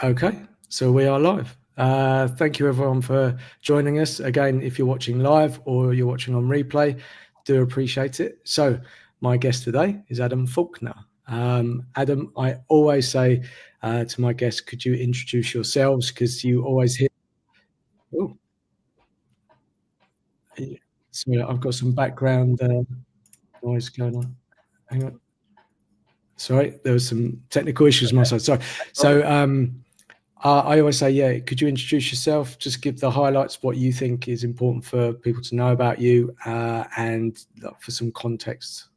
Okay, so we are live. Thank you everyone for joining us. Again, if you're watching live or you're watching on replay, do appreciate it. So my guest today is Adam Faulkner. Adam, I always say to my guests, could you introduce yourselves? Because you always hear, oh, so I've got some background noise going on. Hang on. Sorry, there was some technical issues on my side. Sorry. So I always say, yeah, could you introduce yourself? Just give the highlights, what you think is important for people to know about you, and for some context.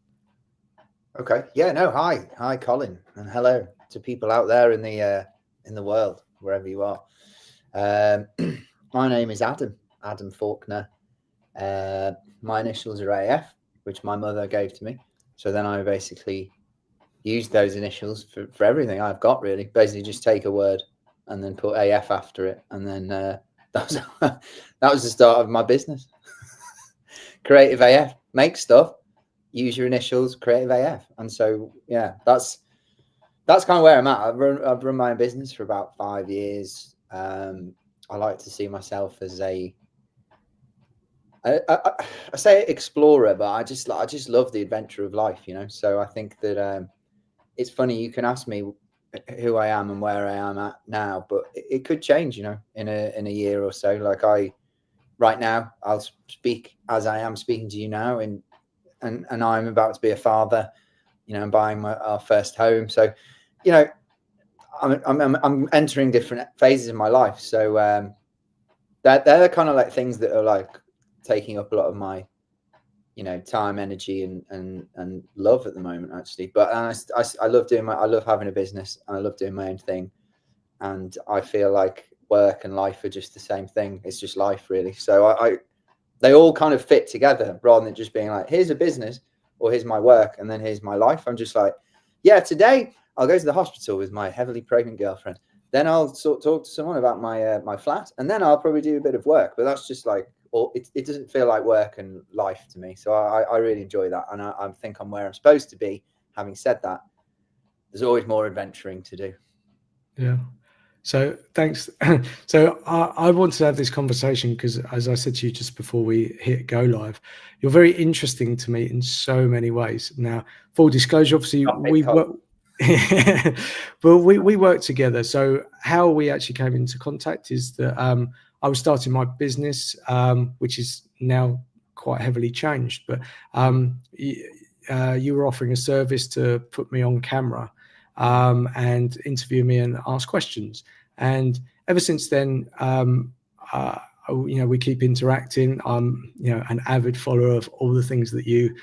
Okay. Yeah. No. Hi, Colin, and hello to people out there in the world, wherever you are. My name is Adam Faulkner. My initials are AF, which my mother gave to me. So then I basically used those initials for everything I've got. Really, basically just take a word and then put AF after it, and then that was the start of my business. Creative AF, make stuff. Use your initials, Creative AF. And so, yeah, that's kind of where I'm at. I've run my own business for about 5 years. I like to see myself as I say explorer, but I just love the adventure of life, So I think that it's funny. You can ask me who I am and where I am at now, but it could change, in a year or so. Like right now, I'll speak as I am speaking to you now, and I'm about to be a father, and buying our first home. So, I'm entering different phases of my life. So they're kind of like things that are like taking up a lot of my, time, energy, and love at the moment, actually. But I love I love having a business, and I love doing my own thing, and I feel like work and life are just the same thing. It's just life, really. So they all kind of fit together rather than just being like, here's a business or here's my work and then here's my life. I'm just like, yeah, today I'll go to the hospital with my heavily pregnant girlfriend. Then I'll talk to someone about my flat, and then I'll probably do a bit of work. But that's just like, it doesn't feel like work and life to me. So I really enjoy that, and I think I'm where I'm supposed to be. Having said that, there's always more adventuring to do. Yeah. So thanks. So I wanted to have this conversation because, as I said to you just before we hit go live, you're very interesting to me in so many ways. Now, full disclosure, obviously we work, well, we work together. So how we actually came into contact is that I was starting my business, which is now quite heavily changed. But you were offering a service to put me on camera and interview me and ask questions. And ever since then, we keep interacting. I'm, an avid follower of all the things that you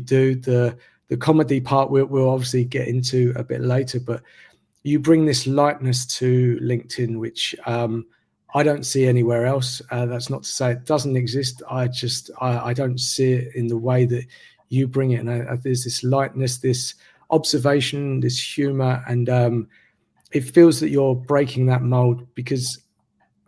do. The comedy part we'll obviously get into a bit later, but you bring this lightness to LinkedIn, which I don't see anywhere else. That's not to say it doesn't exist. I don't see it in the way that you bring it. And there's this lightness, this observation, this humor, and it feels that you're breaking that mold. Because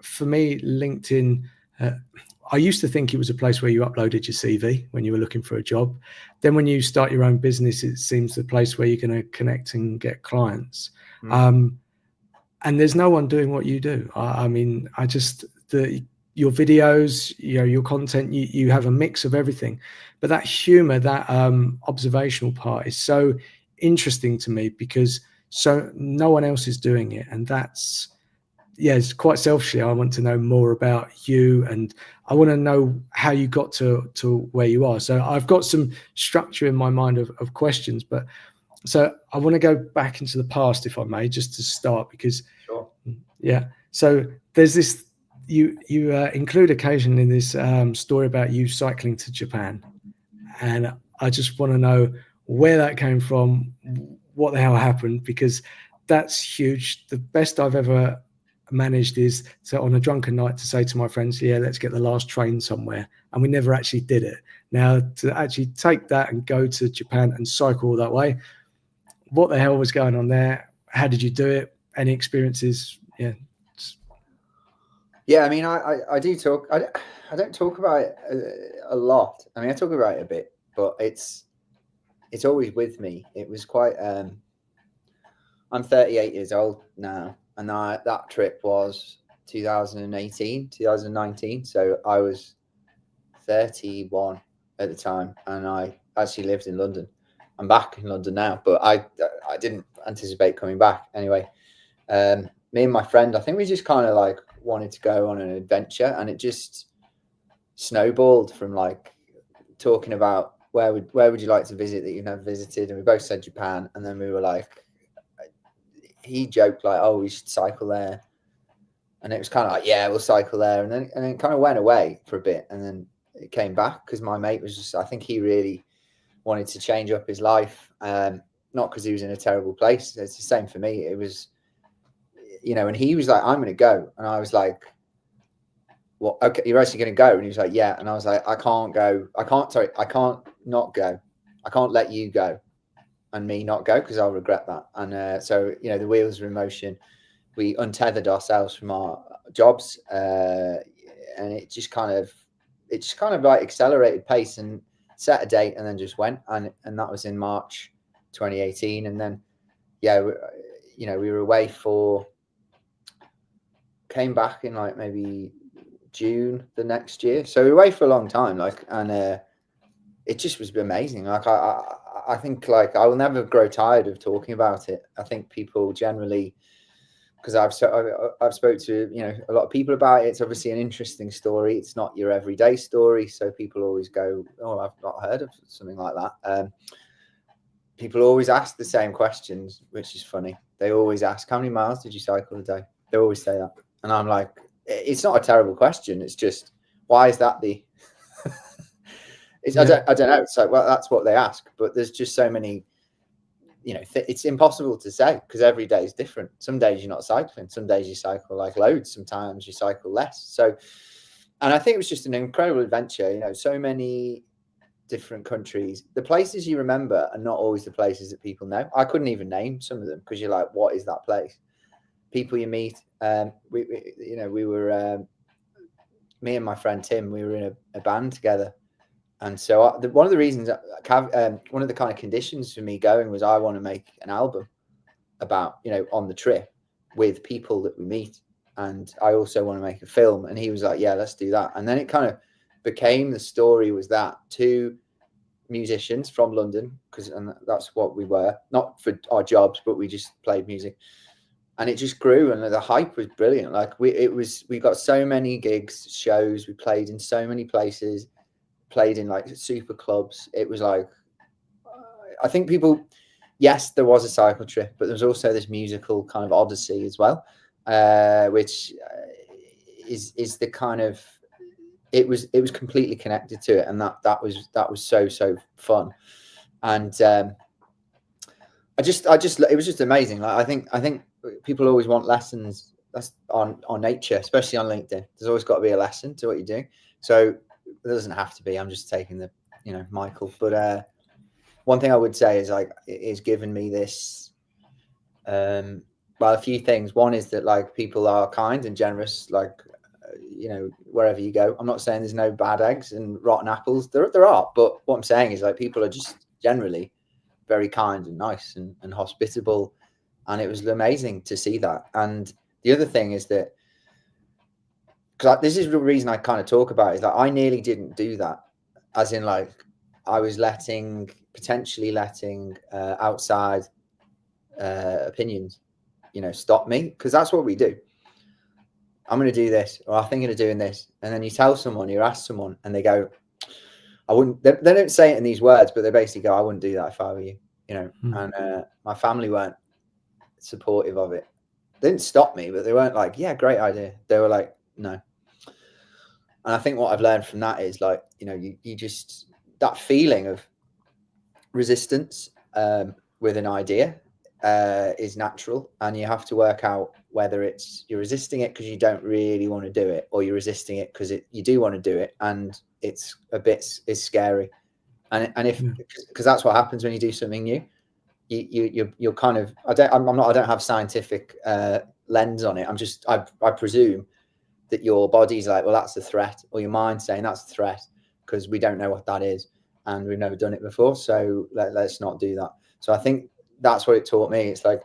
for me, LinkedIn, I used to think it was a place where you uploaded your CV when you were looking for a job. Then when you start your own business, it seems the place where you're going to connect and get clients. And there's no one doing what you do. I mean, your videos, your content, you have a mix of everything. But that humor, that observational part is so interesting to me because no one else is doing it. And it's quite selfishly, I want to know more about you, and I want to know how you got to where you are. So I've got some structure in my mind of questions, but so I want to go back into the past, if I may, just to start, because Sure. Yeah. So there's this, you include occasionally in this story about you cycling to Japan. And I just want to know where that came from, what the hell happened, because that's huge. The best I've ever managed is to, on a drunken night, to say to my friends, yeah, let's get the last train somewhere. And we never actually did it. Now, to actually take that and go to Japan and cycle all that way, what the hell was going on there? How did you do it? Any experiences? Yeah. Yeah, I mean, I do talk. I don't talk about it a lot. I mean, I talk about it a bit, but it's always with me. It was quite. I'm 38 years old now, and that trip was 2019. So I was 31 at the time, and I actually lived in London. I'm back in London now, but I didn't anticipate coming back anyway. Me and my friend, I think we just kind of like wanted to go on an adventure, and it just snowballed from like talking about where would you like to visit that you've never visited, and we both said Japan, and then we were like, he joked like, oh, we should cycle there, and it was kind of like, yeah, we'll cycle there, and then it kind of went away for a bit, and then it came back because my mate was just, I think he really wanted to change up his life, not because he was in a terrible place. It's the same for me. It was, you know, and he was like, I'm going to go, and I was like, well, okay, you're actually going to go? And he was like, yeah. And I was like, I can't go. I can't not go. I can't let you go and me not go, because I'll regret that. And so, you know, the wheels were in motion. We untethered ourselves from our jobs, and it just kind of like accelerated pace and set a date, and then just went. And that was in March 2018. And then, yeah, you know, we were away came back in like maybe June the next year. So we were away for a long time, like, and it just was amazing. Like I think like I will never grow tired of talking about it. I think people generally, because I've spoke to, you know, a lot of people about it. It's obviously an interesting story. It's not your everyday story, so people always go, "Oh, I've not heard of something like that." People always ask the same questions, which is funny. They always ask, "How many miles did you cycle a day?" They always say that, and I'm like, it's not a terrible question. It's just, why is that the? I don't know. So, well, that's what they ask, but there's just so many. You know, it's impossible to say, because every day is different. Some days you're not cycling. Some days you cycle like loads. Sometimes you cycle less. So, and I think it was just an incredible adventure. You know, so many different countries. The places you remember are not always the places that people know. I couldn't even name some of them, because you're like, what is that place? People you meet. We were me and my friend Tim. We were in a band together. And so one of the reasons, one of the kind of conditions for me going was I want to make an album about, you know, on the trip with people that we meet. And I also want to make a film. And he was like, yeah, let's do that. And then it kind of became, the story was that two musicians from London, and that's what we were, not for our jobs, but we just played music. And it just grew, and the hype was brilliant. Like we got so many gigs, shows, we played in so many places, played in like super clubs. It was like, I think people, yes, there was a cycle trip, but there was also this musical kind of odyssey as well, which is the kind of, it was completely connected to it, and that was so fun. And it was just amazing. Like I think people always want lessons. That's on nature, especially on LinkedIn. There's always got to be a lesson to what you do. So it doesn't have to be. I'm just taking the, you know, Michael. But one thing I would say is like, it has given me this, well, a few things. One is that like people are kind and generous, like, you know, wherever you go. I'm not saying there's no bad eggs and rotten apples. There are, but what I'm saying is like people are just generally very kind and nice and hospitable. And it was amazing to see that. And the other thing is that, because this is the reason I kind of talk about it, is that I nearly didn't do that. As in, like, I was potentially letting outside opinions, you know, stop me, because that's what we do. I'm going to do this, or I'm thinking of doing this. And then you tell someone, you ask someone, and they go, I wouldn't, they don't say it in these words, but they basically go, I wouldn't do that if I were you, you know. And my family weren't supportive of it. They didn't stop me, but they weren't like, yeah, great idea. They were like, no. And I think what I've learned from that is like, you know, you just, that feeling of resistance with an idea is natural, and you have to work out whether it's you're resisting it because you don't really want to do it, or you're resisting it because you do want to do it, and it's scary. And if, because that's what happens when you do something new, you're kind of, I don't have scientific lens on it. I presume that your body's like, well, that's a threat, or your mind's saying that's a threat because we don't know what that is and we've never done it before, so let's not do that. So I think that's what it taught me. It's like,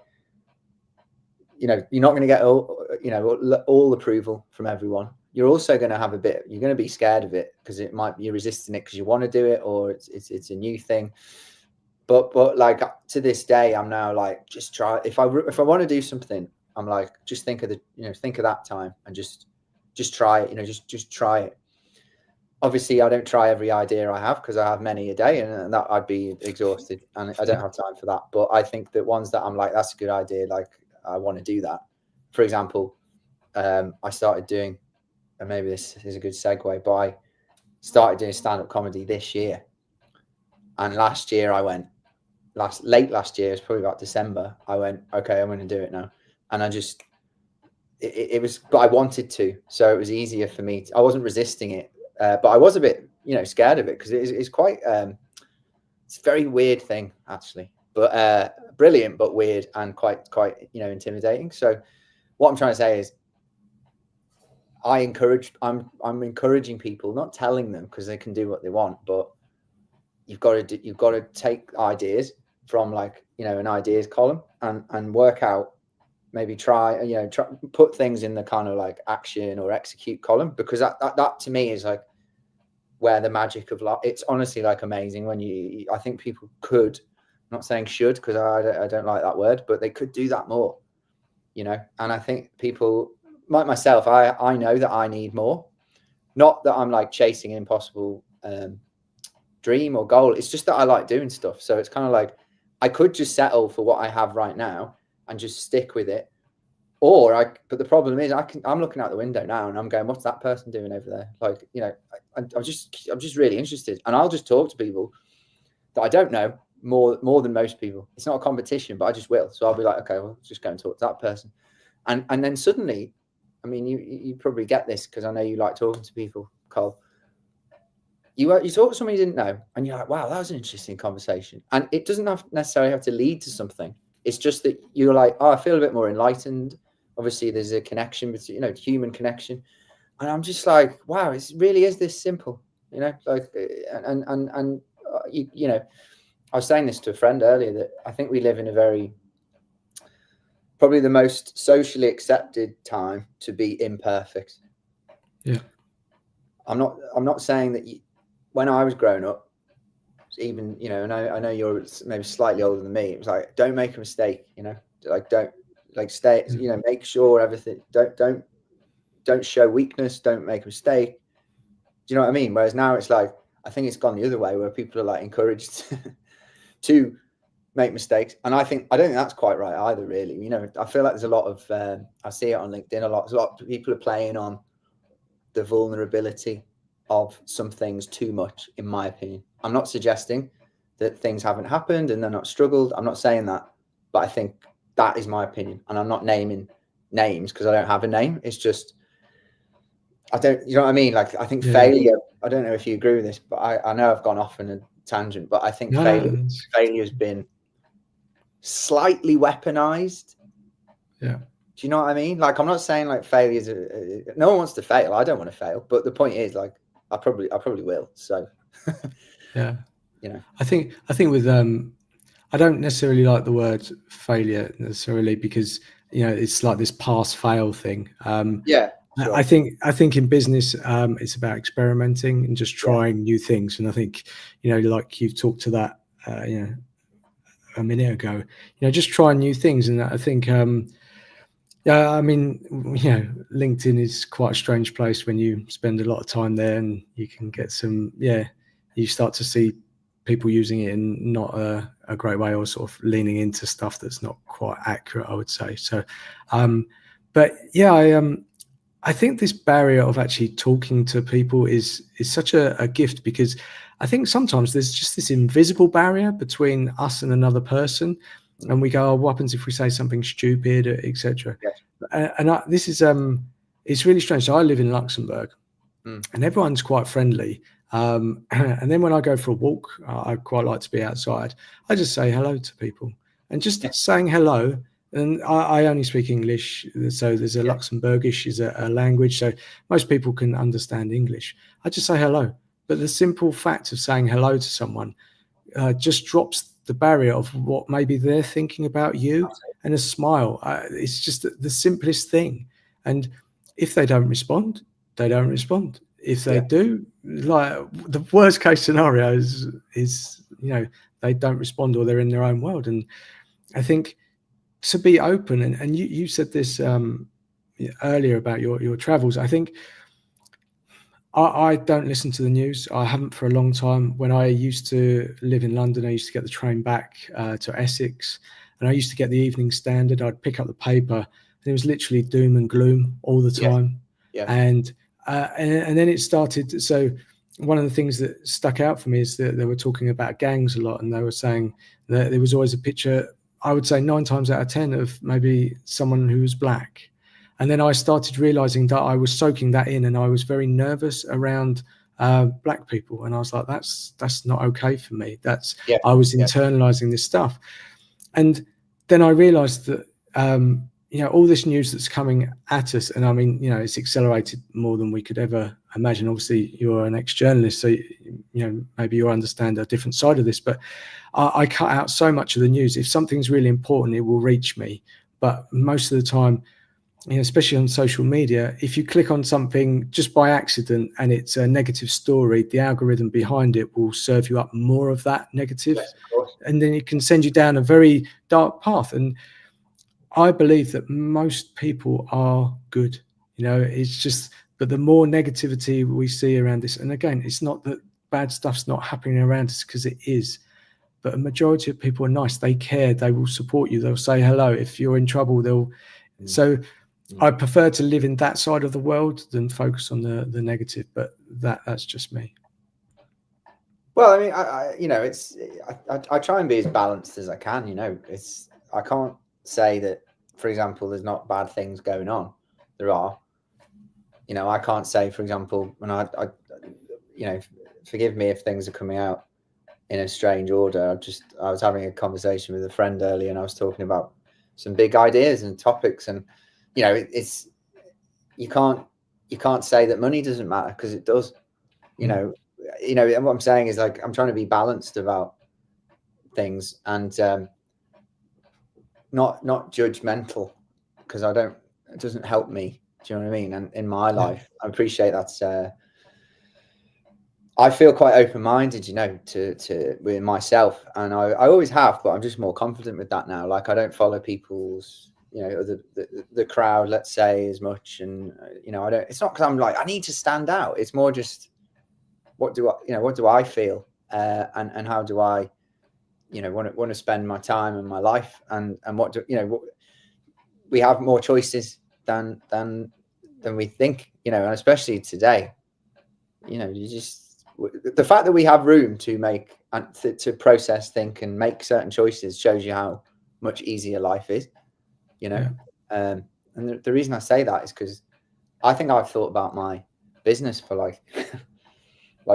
you know, you're not going to get all approval from everyone. You're also going to have you're going to be scared of it because you're resisting it because you want to do it, or it's a new thing. But like to this day, I'm now like, just try. If I want to do something, I'm like, just think of that time and just try it. Just try it. Obviously, I don't try every idea I have because I have many a day, and that I'd be exhausted, and I don't have time for that. But I think that ones that I'm like, that's a good idea, like I want to do that. For example, I started doing, and maybe this is a good segue, but I started doing stand-up comedy this year. And last year late last year, it's probably about December, I went, okay, I'm going to do it now. And I just, it was, but I wanted to, so it was easier for me. I wasn't resisting it, but I was a bit, scared of it because it's quite, it's a very weird thing actually, but brilliant, but weird and quite, intimidating. So what I'm trying to say is, I'm encouraging people, not telling them because they can do what they want, but you've got to take ideas from an ideas column and work out, maybe try put things in the kind of like action or execute column, because that to me is like where the magic of life. It's honestly like amazing when I think people could, I'm not saying should because I don't like that word, but they could do that more, and I think people like myself, I know that I need more. Not that I'm like chasing an impossible dream or goal. It's just that I like doing stuff. So it's kind of like I could just settle for what I have right now and just stick with it. But the problem is I'm looking out the window now and I'm going, what's that person doing over there? Like, I'm just really interested, and I'll just talk to people that I don't know more than most people. It's not a competition, but I just will. So I'll be like, okay, well, just go and talk to that person. And then suddenly, I mean, you probably get this because I know you like talking to people, Cole. You talk to someone you didn't know, and you're like, wow, that was an interesting conversation. And it doesn't necessarily have to lead to something. It's just that you're like, oh, I feel a bit more enlightened. Obviously, there's a connection between, human connection. And I'm just like, wow, it really is this simple, like, and I was saying this to a friend earlier that I think we live in probably the most socially accepted time to be imperfect. Yeah. I'm not saying that when I was growing up, even, and I know you're maybe slightly older than me, it was like, don't make a mistake, like, don't, like, stay, make sure everything, don't show weakness, don't make a mistake. Do you know what I mean? Whereas now it's like, I think it's gone the other way where people are like encouraged to make mistakes. And I don't think that's quite right either, really. I feel like there's a lot of, I see it on LinkedIn a lot. There's a lot of people are playing on the vulnerability of some things too much, in my opinion. I'm not suggesting that things haven't happened and they're not struggled. I'm not saying that, but I think that is my opinion. And I'm not naming names because I don't have a name. It's just, you know what I mean? Like, I think failure, I don't know if you agree with this, but I know I've gone off on a tangent, but I think failure has been slightly weaponized. Yeah. Do you know what I mean? Like, I'm not saying like failures. No one wants to fail. I don't want to fail, but the point is, like, I probably will. So, yeah, I think with I don't necessarily like the word failure necessarily because it's like this pass fail thing. Yeah. Sure. I think in business, it's about experimenting and just trying new things. And I think, like you've talked to that, a minute ago, just trying new things. And I think, yeah, I mean, LinkedIn is quite a strange place when you spend a lot of time there, and you can get you start to see people using it in not a great way, or sort of leaning into stuff that's not quite accurate, I would say. So, but yeah, I think this barrier of actually talking to people is such a gift, because I think sometimes there's just this invisible barrier between us and another person, and we go, oh, what happens if we say something stupid, etc. Yes. And this is it's really strange. So I live in Luxembourg, and everyone's quite friendly. And then when I go for a walk, I quite like to be outside. I just say hello to people, and just saying hello. And I only speak English, so there's a Luxembourgish is a language, so most people can understand English. I just say hello, but the simple fact of saying hello to someone just drops the barrier of what maybe they're thinking about you. and a smile. It's just the simplest thing. And if they don't respond, they don't respond. If they do, like the worst case scenario is they don't respond or they're in their own world. And I think to be open, and you said this earlier about your travels. I think I don't listen to the news. I haven't for a long time. When I used to live in London, I used to get the train back to Essex, and I used to get the Evening Standard. I'd pick up the paper, and it was literally doom and gloom all the time. And then it started. So one of the things that stuck out for me is that they were talking about gangs a lot, and they were saying that there was always a picture, I would say 9 times out of 10, of maybe someone who was black. And then I started realizing that I was soaking that in, and I was very nervous around black people. And I was like, that's not okay for me. I was internalizing this stuff. And then I realized that, all this news that's coming at us, and I mean, it's accelerated more than we could ever imagine. Obviously, you're an ex-journalist, so, maybe you understand a different side of this, but I cut out so much of the news. If something's really important, it will reach me. But most of the time, especially on social media, if you click on something just by accident and it's a negative story, the algorithm behind it will serve you up more of that negative. Yes, of course. And then it can send you down a very dark path. And I believe that most people are good. It's just, but the more negativity we see around this, and again, it's not that bad stuff's not happening around us, because it is. But a majority of people are nice. They care. They will support you. They'll say hello. If you're in trouble, they'll. So I prefer to live in that side of the world than focus on the negative, but that's just me. Well, I mean, I try and be as balanced as I can. I can't say that, for example, there's not bad things going on. There are. I can't say, for example, when I forgive me if things are coming out in a strange order. I was having a conversation with a friend earlier, and I was talking about some big ideas and topics, and it's you can't say that money doesn't matter, because it does. And what I'm saying is, like, I'm trying to be balanced about things, and not judgmental, because it doesn't help me. Do you know what I mean? And in my life, I appreciate that. I feel quite open-minded, to with myself, and I always have, but I'm just more confident with that now. Like, I don't follow people's, the crowd, let's say, as much, and I don't. It's not because I'm like, I need to stand out. It's more just, what do I feel, and how do I, want to spend my time and my life, and what we have more choices than we think, and especially today, the fact that we have room to make and to process, think, and make certain choices shows you how much easier life is, and the reason I say that is because I think I've thought about my business for like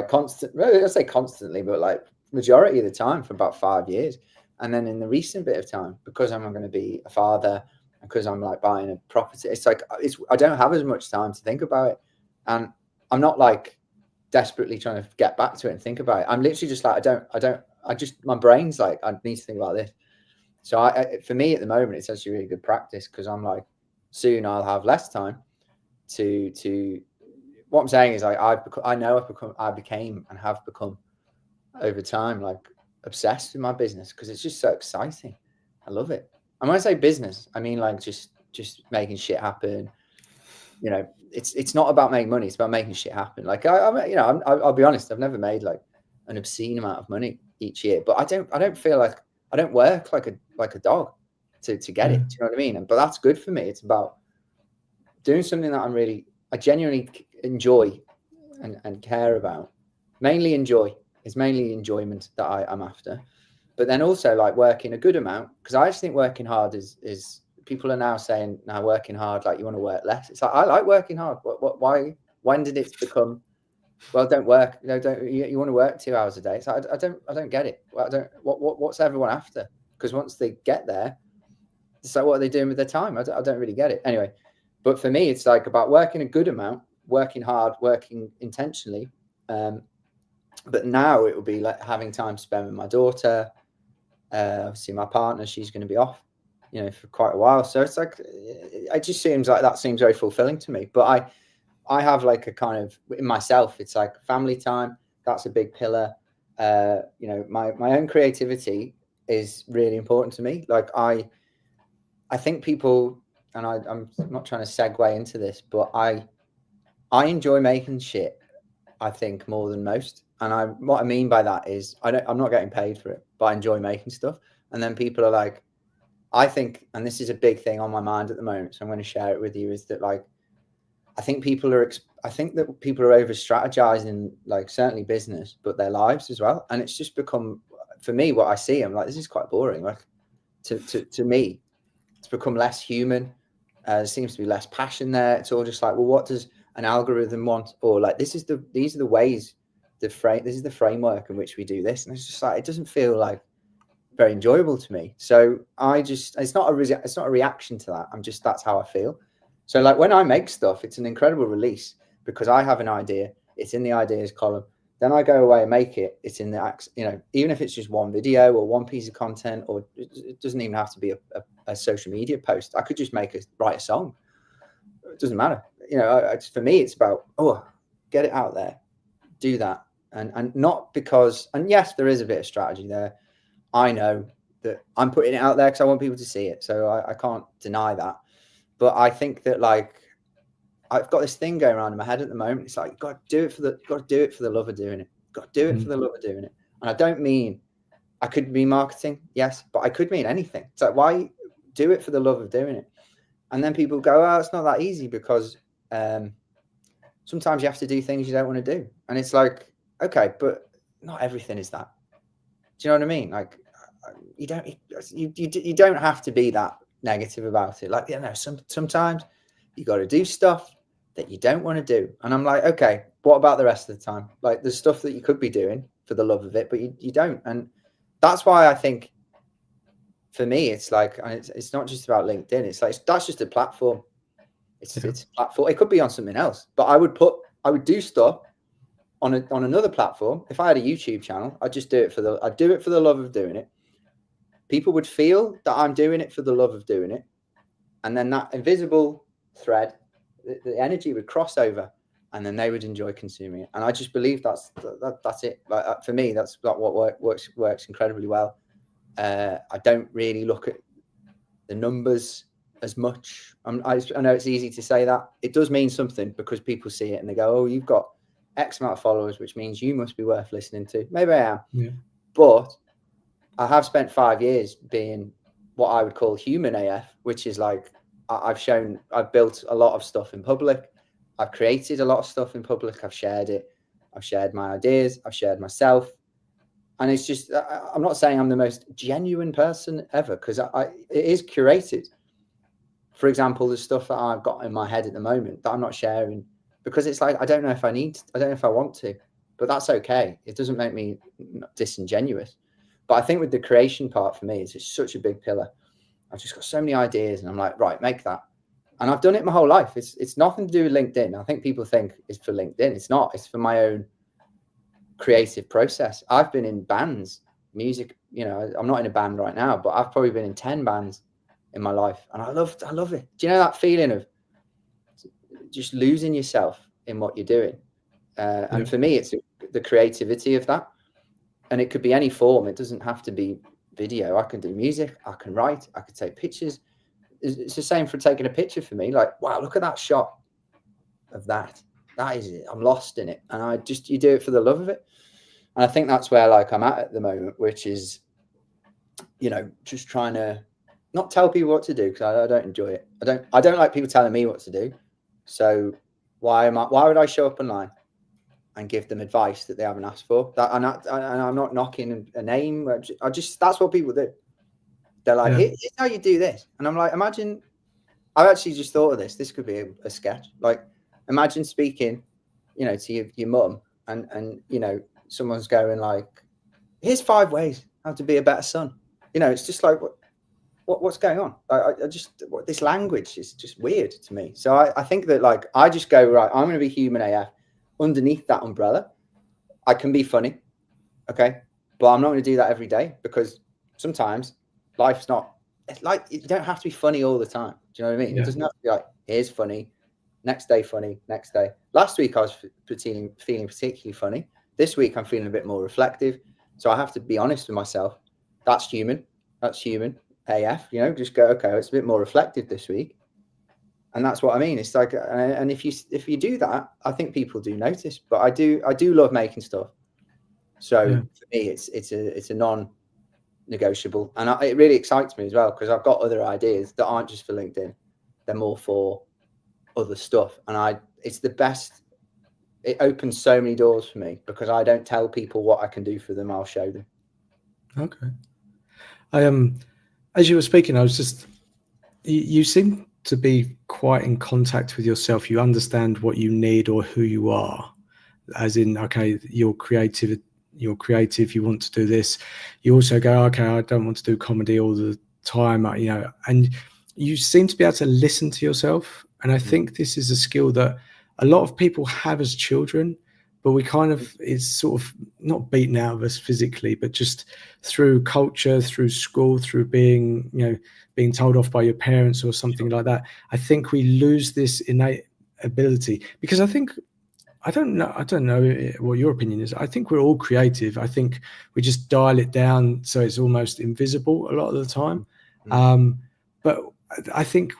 constant, I say constantly, but like majority of the time for about 5 years. And then in the recent bit of time, because I'm going to be a father, because I'm like buying a property, I don't have as much time to think about it. And I'm not like desperately trying to get back to it and think about it. I'm literally just like, my brain's like, I need to think about this. So for me at the moment, it's actually really good practice, because I'm like, soon I'll have less time to what I'm saying is, I became and have become over time, like, obsessed with my business, because it's just so exciting. I love it. And when I say business, I mean like just making shit happen. It's not about making money. It's about making shit happen. Like I'll be honest, I've never made like an obscene amount of money each year, but I don't feel like I don't work like a dog to get it. Do you know what I mean? But that's good for me. It's about doing something that I genuinely enjoy and care about. Mainly enjoy. It's mainly enjoyment that I'm after. But then also like working a good amount, because I just think working hard is people are now saying, now working hard, like, you want to work less. It's like, I like working hard. Why? When did it become, well, don't work, you want to work 2 hours a day? It's like, I don't get it. What's everyone after? Because once they get there, so what are they doing with their time? I don't really get it. Anyway, but for me, it's like about working a good amount, working hard, working intentionally. But now it will be like having time to spend with my daughter. Obviously my partner, she's going to be off you know, for quite a while. So it's like, it just seems like that seems very fulfilling to me. But I have like a kind of, in myself, it's like family time. That's a big pillar. You know, my own creativity is really important to me. Like I think people, and I'm not trying to segue into this, but I enjoy making shit, I think, more than most. And what I mean by that is I'm not getting paid for it, but I enjoy making stuff. And then people are like, I think, and this is a big thing on my mind at the moment, so I'm going to share it with you, is that like, I think that people are over strategizing, like certainly business, but their lives as well. And it's just become, for me, what I see, I'm like, this is quite boring. Like to me, it's become less human. There seems to be less passion there. It's all just like, well, what does an algorithm want? Or like, these are the ways, this is the framework in which we do this. And it's just like, it doesn't feel like very enjoyable to me. So it's not a reaction to that. That's how I feel. So like when I make stuff, it's an incredible release because I have an idea. It's in the ideas column. Then I go away and make it. It's in the, you know, even if it's just one video or one piece of content, or it doesn't even have to be a social media post. I could just write a song. It doesn't matter. You know, for me, it's about, get it out there, do that. And not because, and yes, there is a bit of strategy there. I know that I'm putting it out there because I want people to see it. So I can't deny that. But I think that like, I've got this thing going around in my head at the moment. It's like, you've got to do it for the love of doing it. You've got to do it for the love of doing it. And I don't mean, I could be marketing, yes, but I could mean anything. It's like, why do it for the love of doing it? And then people go, oh, it's not that easy because sometimes you have to do things you don't want to do. And it's like, okay, but not everything is that. Do you know what I mean? Like, you don't have to be that negative about it. Like, you know, sometimes you got to do stuff that you don't want to do. And I'm like, okay, what about the rest of the time? Like, there's stuff that you could be doing for the love of it, but you don't. And that's why I think for me, it's like, it's not just about LinkedIn. It's like, that's just a platform. It's a platform. It could be on something else, but I would do stuff on another platform. If I had a YouTube channel, I'd just do it for the love of doing it. People would feel that I'm doing it for the love of doing it. And then that invisible thread, the energy would cross over, and then they would enjoy consuming it. And I just believe that's it. Like, for me, that's what works incredibly well. I don't really look at the numbers as much. I know it's easy to say that. It does mean something because people see it and they go, oh, you've got X amount of followers, which means you must be worth listening to. Maybe I am. Yeah. But I have spent 5 years being what I would call human AF, which is like, I've built a lot of stuff in public. I've created a lot of stuff in public. I've shared it. I've shared my ideas. I've shared myself. And it's just, I'm not saying I'm the most genuine person ever, because it is curated. For example, the stuff that I've got in my head at the moment that I'm not sharing, because it's like, I don't know if I want to, but that's okay. It doesn't make me disingenuous. But I think with the creation part, for me, it's just such a big pillar. I've just got so many ideas and I'm like, right, make that. And I've done it my whole life. It's nothing to do with LinkedIn. I think people think it's for LinkedIn. It's not. It's for my own creative process. I've been in bands, music, you know, I'm not in a band right now, but I've probably been in 10 bands in my life. And I love it. Do you know that feeling of just losing yourself in what you're doing? And for me, it's the creativity of that. And it could be any form. It doesn't have to be video. I can do music. I can write. I could take pictures. It's the same for taking a picture for me. Like, wow, look at that shot of that. That is it. I'm lost in it. And you do it for the love of it. And I think that's where like I'm at the moment, which is, you know, just trying to not tell people what to do, because I don't enjoy it. I don't like people telling me what to do. So why would I show up online and give them advice that they haven't asked for? And I'm not knocking a name. That's what people do. They're like, here's how you do this. And I'm like, imagine, I've actually just thought of this. This could be a sketch. Like, imagine speaking, you know, to your mum and, you know, someone's going like, here's 5 ways how to be a better son. You know, it's just like, what's going on? This language is just weird to me. So I think that like, I just go, right, I'm going to be human AF. Underneath that umbrella, I can be funny. Okay. But I'm not going to do that every day, because sometimes life's not like, it don't have to be funny all the time. Do you know what I mean? Yeah. It doesn't have to be like, here's funny, next day funny, next day. Last week I was feeling particularly funny. This week I'm feeling a bit more reflective. So I have to be honest with myself. That's human. That's human. AF, you know, just go, okay, it's a bit more reflective this week. And that's what I mean. It's like, and if you do that, I think people do notice. But I do love making stuff. So Yeah. for me, it's a non-negotiable, and it really excites me as well, because I've got other ideas that aren't just for LinkedIn; they're more for other stuff. And it's the best. It opens so many doors for me, because I don't tell people what I can do for them. I'll show them. Okay. As you were speaking, I was just, you seem to be quite in contact with yourself. You understand what you need or who you are, as in, okay, you're creative, you want to do this. You also go, okay, I don't want to do comedy all the time, you know, and you seem to be able to listen to yourself. And I think this is a skill that a lot of people have as children, but we kind of, it's sort of not beaten out of us physically, but just through culture, through school, through being, you know, being told off by your parents or something like that. I think we lose this innate ability, because I think, I don't know what your opinion is. I think we're all creative. I think we just dial it down so it's almost invisible a lot of the time. But I think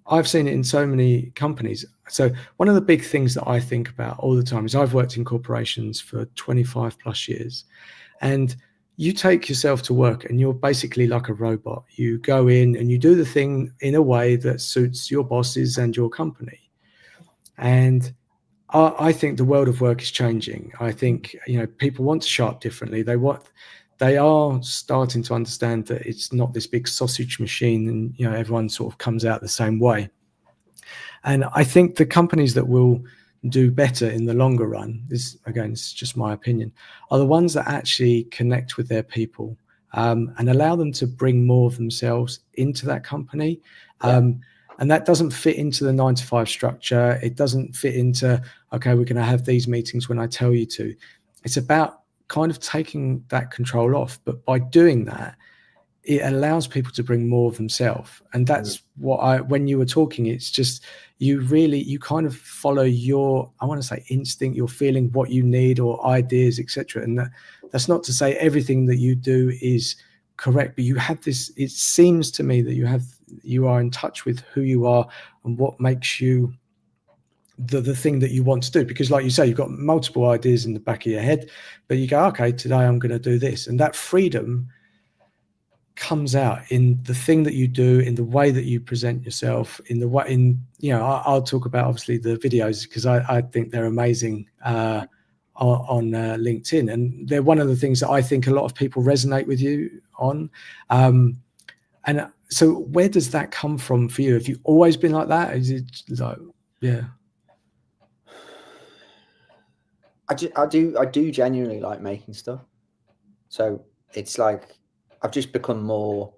I've seen it in so many companies. So one of the big things that I think about all the time is, I've worked in corporations for 25 plus years, and you take yourself to work and you're basically like a robot. You go in and you do the thing in a way that suits your bosses and your company. And I think the world of work is changing. I think, you know, people want to show up differently. They are starting to understand that it's not this big sausage machine, and, you know, everyone sort of comes out the same way. And I think the companies that will do better in the longer run, this again, it's just my opinion, are the ones that actually connect with their people, and allow them to bring more of themselves into that company. And that doesn't fit into the 9 to 5 structure. It doesn't fit into, okay, we're going to have these meetings when I tell you to. It's about kind of taking that control off. But by doing that, it allows people to bring more of themselves. And that's what when you were talking, it's just, you kind of follow your, I want to say instinct, your feeling, what you need, or ideas, etc. And that's not to say everything that you do is correct, but you have this, it seems to me that you are in touch with who you are and what makes you the thing that you want to do. Because like you say, you've got multiple ideas in the back of your head, but you go, okay, today I'm going to do this. And that freedom comes out in the thing that you do, in the way that you present yourself, in the way, you know, I'll talk about obviously the videos, because I think they're amazing on LinkedIn, and they're one of the things that I think a lot of people resonate with you on. And so where does that come from for you? Have you always been like that? Is it like, yeah? I do genuinely like making stuff. So it's like, I've just become more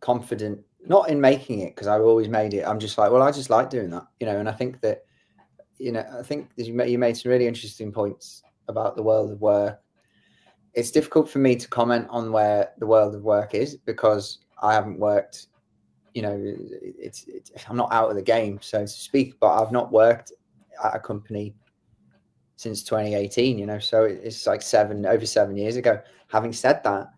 confident, not in making it, because I've always made it. I'm just like, well, I just like doing that, you know. And I think that, you know, I think that you made some really interesting points about the world of work. It's difficult for me to comment on where the world of work is, because I haven't worked, you know, I'm not out of the game, so to speak, but I've not worked at a company since 2018, you know, so it's like over 7 years ago. Having said that,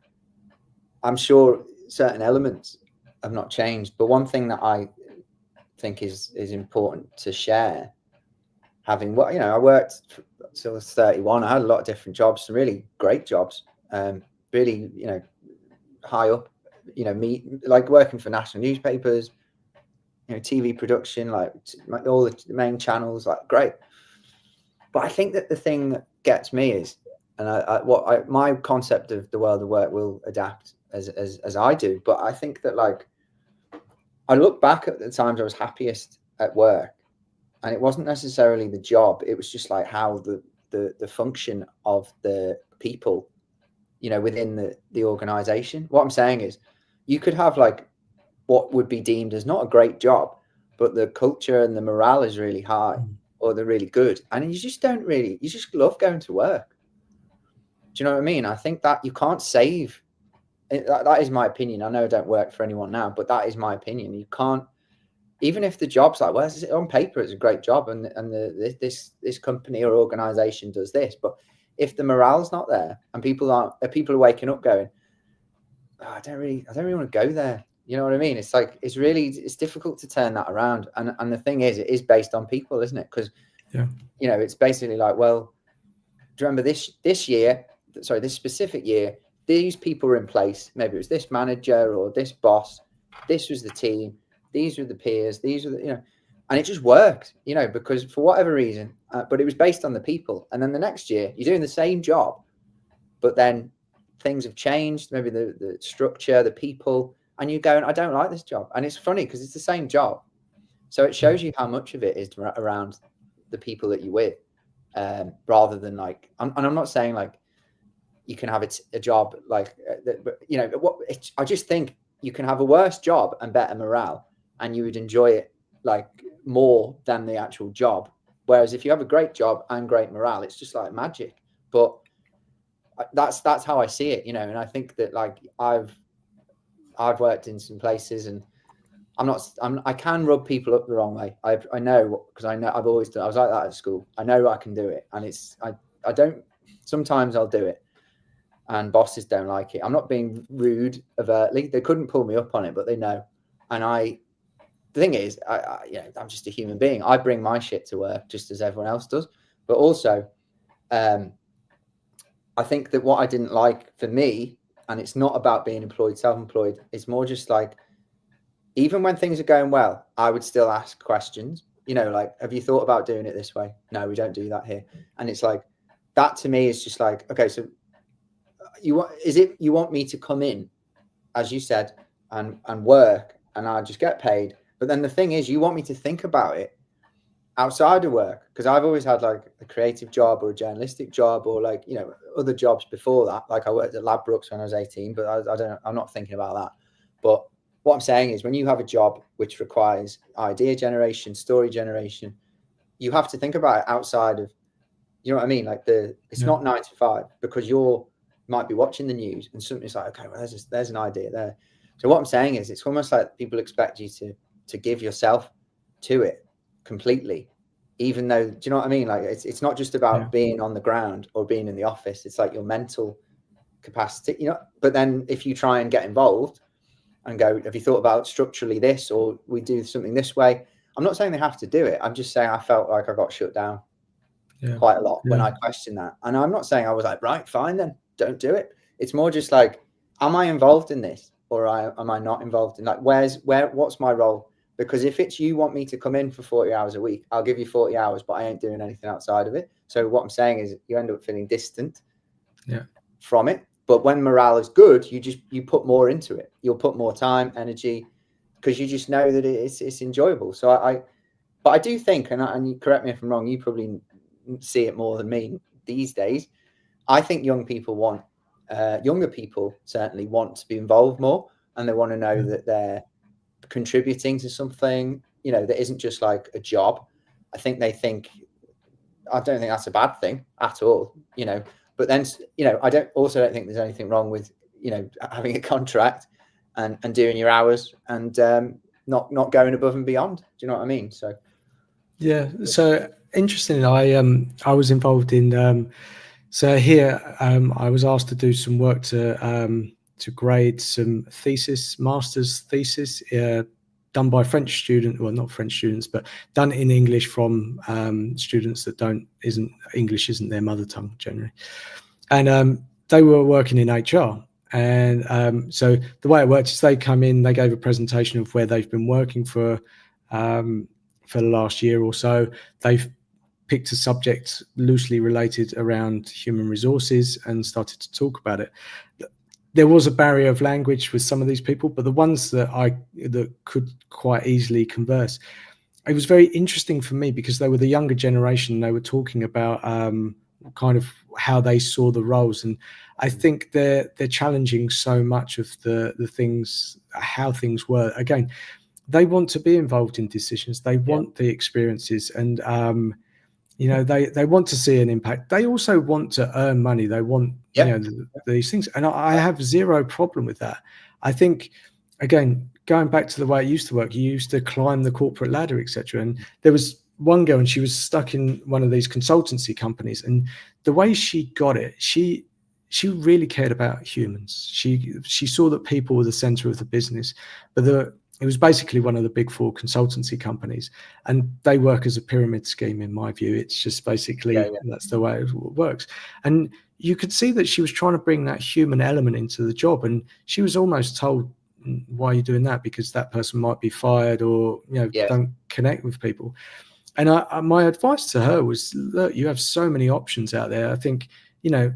I'm sure certain elements have not changed, but one thing that I think is important to share, having, you know, I worked till I was 31. I had a lot of different jobs, some really great jobs, really, you know, high up, you know, like working for national newspapers, you know, TV production, like all the main channels, like great. But I think that the thing that gets me is, and my concept of the world of work will adapt as I do. But I think that, like, I look back at the times I was happiest at work, and it wasn't necessarily the job. It was just like how the function of the people, you know, within the organization. What I'm saying is, you could have like what would be deemed as not a great job, but the culture and the morale is really high, or they're really good, and you just love going to work. Do you know what I mean? I think that you can't save that is my opinion. I know I don't work for anyone now, but that is my opinion. You can't, even if the job's like, well, on paper it's a great job, and this company or organization does this, but if the morale's not there and people are waking up going, oh, I don't really want to go there. You know what I mean? It's like, it's difficult to turn that around. And the thing is, it is based on people, isn't it? Because, you know, it's basically like, well, do you remember this specific year, these people were in place. Maybe it was this manager or this boss. This was the team. These were the peers. These were the, you know, and it just worked, you know, because for whatever reason, but it was based on the people. And then the next year you're doing the same job, but then things have changed. Maybe the structure, the people, and you're going, I don't like this job. And it's funny because it's the same job. So it shows you how much of it is around the people that you're with, rather than like, and I'm not saying like you can have a job like, but you know, I just think you can have a worse job and better morale, and you would enjoy it like more than the actual job. Whereas if you have a great job and great morale, it's just like magic. But that's how I see it, you know. And I think that like I've worked in some places, and I can rub people up the wrong way. I know, because I know I've always done. I was like that at school. I know I can do it, and I don't. Sometimes I'll do it, and bosses don't like it. I'm not being rude overtly. They couldn't pull me up on it, but they know. And the thing is, you know, I'm just a human being. I bring my shit to work just as everyone else does. But also, I think that what I didn't like for me, and it's not about being employed, self-employed, it's more just like, even when things are going well, I would still ask questions, you know, like, have you thought about doing it this way? No, we don't do that here. And it's like, that to me is just like, okay, so you want me to come in, as you said, and work, and I just get paid. But then the thing is, you want me to think about it outside of work, because I've always had like a creative job or a journalistic job, or like, you know, other jobs before that. Like I worked at Ladbrokes when I was 18, but I'm not thinking about that. But what I'm saying is, when you have a job which requires idea generation, story generation, you have to think about it outside of, you know what I mean? Like it's not 9 to 5, because might be watching the news and something's like, okay, well, there's an idea there. So what I'm saying is, it's almost like people expect you to give yourself to it completely, even though, do you know what I mean? Like it's not just about being on the ground or being in the office. It's like your mental capacity, you know. But then if you try and get involved and go, have you thought about structurally this, or we do something this way? I'm not saying they have to do it. I'm just saying I felt like I got shut down quite a lot when I questioned that. And I'm not saying I was like, right, fine, then don't do it. It's more just like, am I involved in this, or am I not involved in, like, what's my role? Because if it's, you want me to come in for 40 hours a week, I'll give you 40 hours, but I ain't doing anything outside of it. So what I'm saying is, you end up feeling distant from it. But when morale is good, you put more into it. You'll put more time, energy, because you just know that it's enjoyable. So but I do think, and you correct me if I'm wrong, you probably see it more than me these days. I think younger people certainly want to be involved more, and they want to know that they're contributing to something, you know, that isn't just like a job. I don't think that's a bad thing at all, you know. But then, you know, I don't think there's anything wrong with, you know, having a contract and doing your hours and not going above and beyond. Do you know what I mean? So yeah. So interesting. I was involved in so here I was asked to do some work to grade some master's thesis done by French students, well, not French students, but done in English from students that English isn't their mother tongue generally. And they were working in HR. And so the way it worked is, they come in, they gave a presentation of where they've been working for the last year or so. They've picked a subject loosely related around human resources and started to talk about it. There was a barrier of language with some of these people, but the ones that could quite easily converse, it was very interesting for me, because they were the younger generation. They were talking about kind of how they saw the roles, and I think they're challenging so much of the things, how things were. Again, they want to be involved in decisions. They want the experiences, and You know, they want to see an impact. They also want to earn money. They want, you know, these things. And I have zero problem with that. I think, again, going back to the way it used to work, you used to climb the corporate ladder, etc. And there was one girl, and she was stuck in one of these consultancy companies. And the way she got it, she really cared about humans. She saw that people were the center of the business, but it was basically one of the big four consultancy companies, and they work as a pyramid scheme. In my view, it's just basically that's the way it works. And you could see that she was trying to bring that human element into the job, and she was almost told, why are you doing that? Because that person might be fired, or, you know, don't connect with people. And my advice to her was, look, you have so many options out there. I think, you know,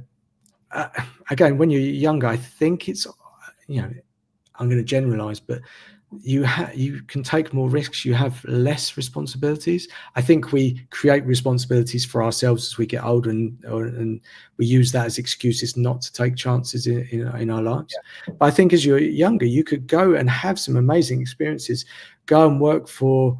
again, when you're younger, I think it's, you know, I'm going to generalize, but you can take more risks. You have less responsibilities. I think we create responsibilities for ourselves as we get older, and we use that as excuses not to take chances in our lives. But I think as you're younger, you could go and have some amazing experiences. Go and work for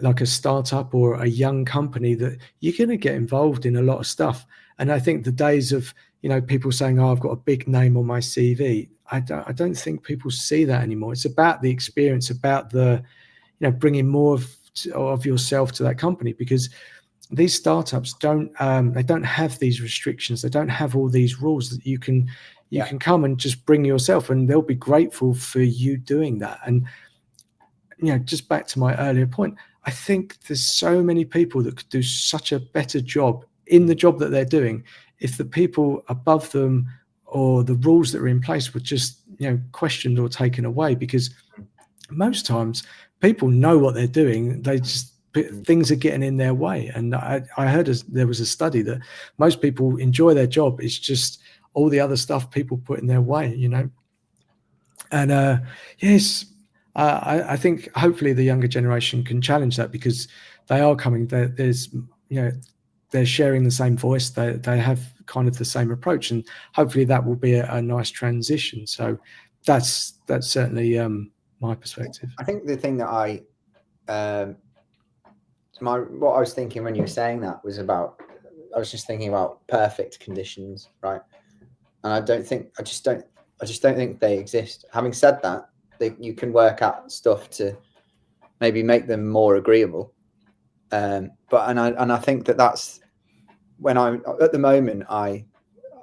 like a startup or a young company that you're going to get involved in a lot of stuff. And I think the days of, you know, people saying, oh, I've got a big name on my CV, I don't think people see that anymore. It's about the experience, about the, you know, bringing more of yourself to that company, because these startups don't have these restrictions. They don't have all these rules that you can come and just bring yourself, and they'll be grateful for you doing that. And, you know, just back to my earlier point, I think there's so many people that could do such a better job in the job that they're doing if the people above them or the rules that are in place were just, you know, questioned or taken away. Because most times people know what they're doing, they just, things are getting in their way. And I heard there was a study that most people enjoy their job, it's just all the other stuff people put in their way, you know. And yes, I think hopefully the younger generation can challenge that, because they are coming. There's, you know, they're sharing the same voice. They have kind of the same approach, and hopefully that will be a nice transition. So that's certainly my perspective. I think the thing that what I was thinking when you were saying that was about, I was just thinking about perfect conditions, right? And I just don't think they exist. Having said that, you can work out stuff to maybe make them more agreeable. But I think that's when at the moment, I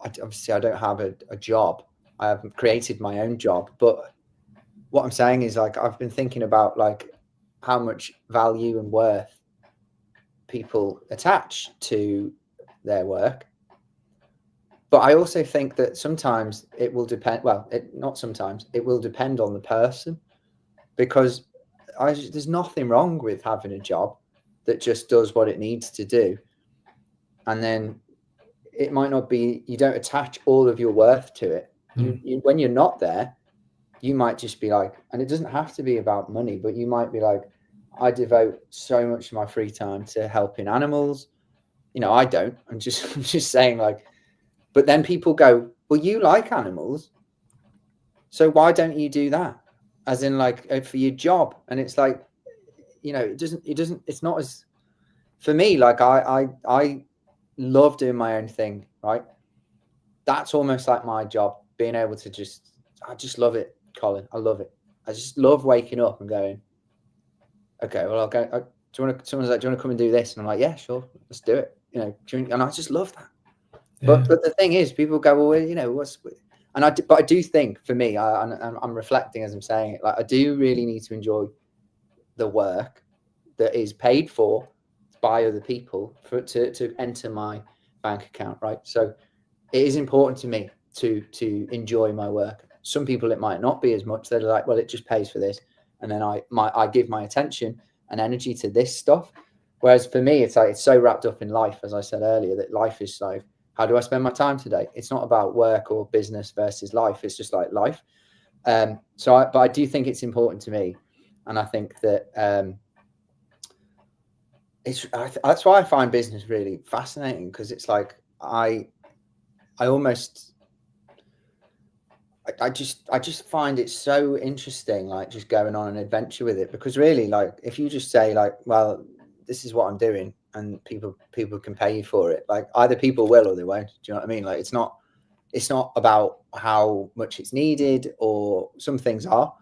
obviously don't have a job. I haven't created my own job, but what I'm saying is, like, I've been thinking about, like, how much value and worth people attach to their work. But I also think that sometimes it will depend. Well, not sometimes. It will depend on the person, because there's nothing wrong with having a job that just does what it needs to do, and then it might not be. You don't attach all of your worth to it. You when you're not there, you might just be like, and it doesn't have to be about money, but you might be like, I devote so much of my free time to helping animals. You know, I don't. I'm just saying, like. But then people go, well, you like animals, so why don't you do that? As in, like, for your job. And it's like, you know, it's not as, for me, like, I love doing my own thing, right? That's almost like my job, being able to I just love it, Colin. I love it. I just love waking up and going, okay, well, I'll go. Someone's like, do you want to come and do this? And I'm like, yeah, sure, let's do it. You know, and I just love that. Yeah. But the thing is, people go, well, you know, but I do think, for me, I'm reflecting as I'm saying it, like, I do really need to enjoy the work that is paid for by other people to enter my bank account, right? So it is important to me to enjoy my work. Some people, it might not be as much. They're like, well, it just pays for this, and then I give my attention and energy to this stuff. Whereas for me, it's like, it's so wrapped up in life, as I said earlier, that life is like, how do I spend my time today? It's not about work or business versus life. It's just like life. But I do think it's important to me, and I think that that's why I find business really fascinating, because it's like I just find it so interesting, like, just going on an adventure with it. Because really, like, if you just say, like, well, this is what I'm doing, and people can pay you for it. Like either people will or they won't. Do you know what I mean? Like it's not about how much it's needed, or some things are,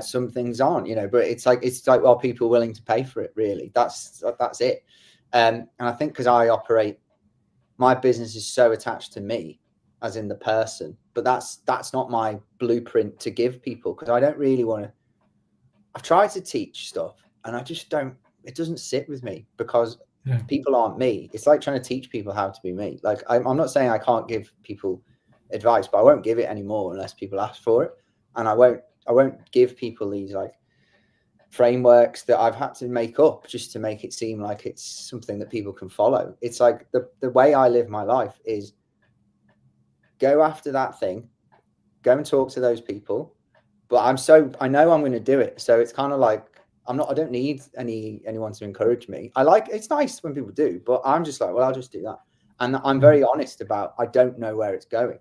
some things aren't, you know, but it's like, well, people are willing to pay for it, really. That's it. And I think because my business is so attached to me, as in the person, but that's not my blueprint to give people, because I don't really want to. I've tried to teach stuff and I just don't, it doesn't sit with me, because people aren't me. It's like trying to teach people how to be me. Like I'm not saying I can't give people advice, but I won't give it anymore unless people ask for it. And I won't give people these like frameworks that I've had to make up just to make it seem like it's something that people can follow. It's like the way I live my life is go after that thing, go and talk to those people. But I know I'm going to do it. So it's kind of like, I don't need anyone to encourage me. It's nice when people do, but I'm just like, well, I'll just do that. And I'm very honest about, I don't know where it's going,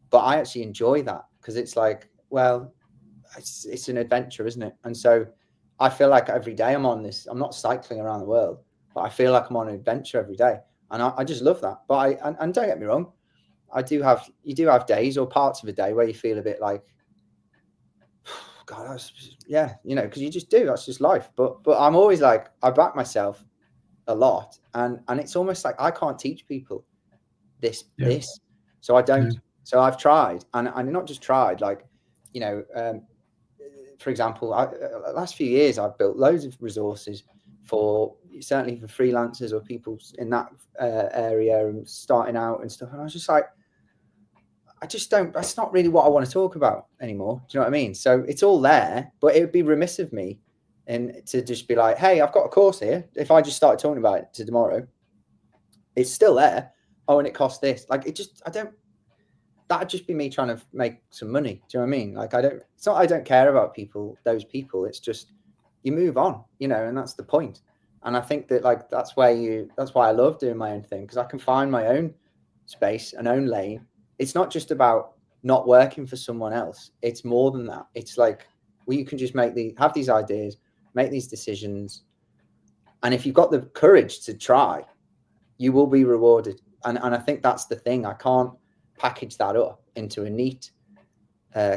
but I actually enjoy that, because it's like, well, it's an adventure, isn't it? And so I feel like every day I'm not cycling around the world, but I feel like I'm on an adventure every day. And I just love that. But and don't get me wrong, you do have days or parts of a day where you feel a bit like, God, you know, because you just do. That's just life. But I'm always like, I back myself a lot, and it's almost like I can't teach people this, so I don't. So I've tried, and not just tried. Like, you know, for example, last few years I've built loads of resources certainly for freelancers or people in that area and starting out and stuff. And I was just like, that's not really what I want to talk about anymore. Do you know what I mean? So it's all there, but it would be remiss of me and to just be like, hey, I've got a course here. If I just started talking about it to tomorrow, it's still there. Oh, and it costs this. Like, that'd just be me trying to make some money. Do you know what I mean? Like, it's not, I don't care about those people. It's just, you move on, you know, and that's the point. And I think that like, that's why I love doing my own thing, because I can find my own space, an own lane. It's not just about not working for someone else. It's more than that. It's like, well, you can just have these ideas, make these decisions. And if you've got the courage to try, you will be rewarded. And I think that's the thing. I can't package that up into a neat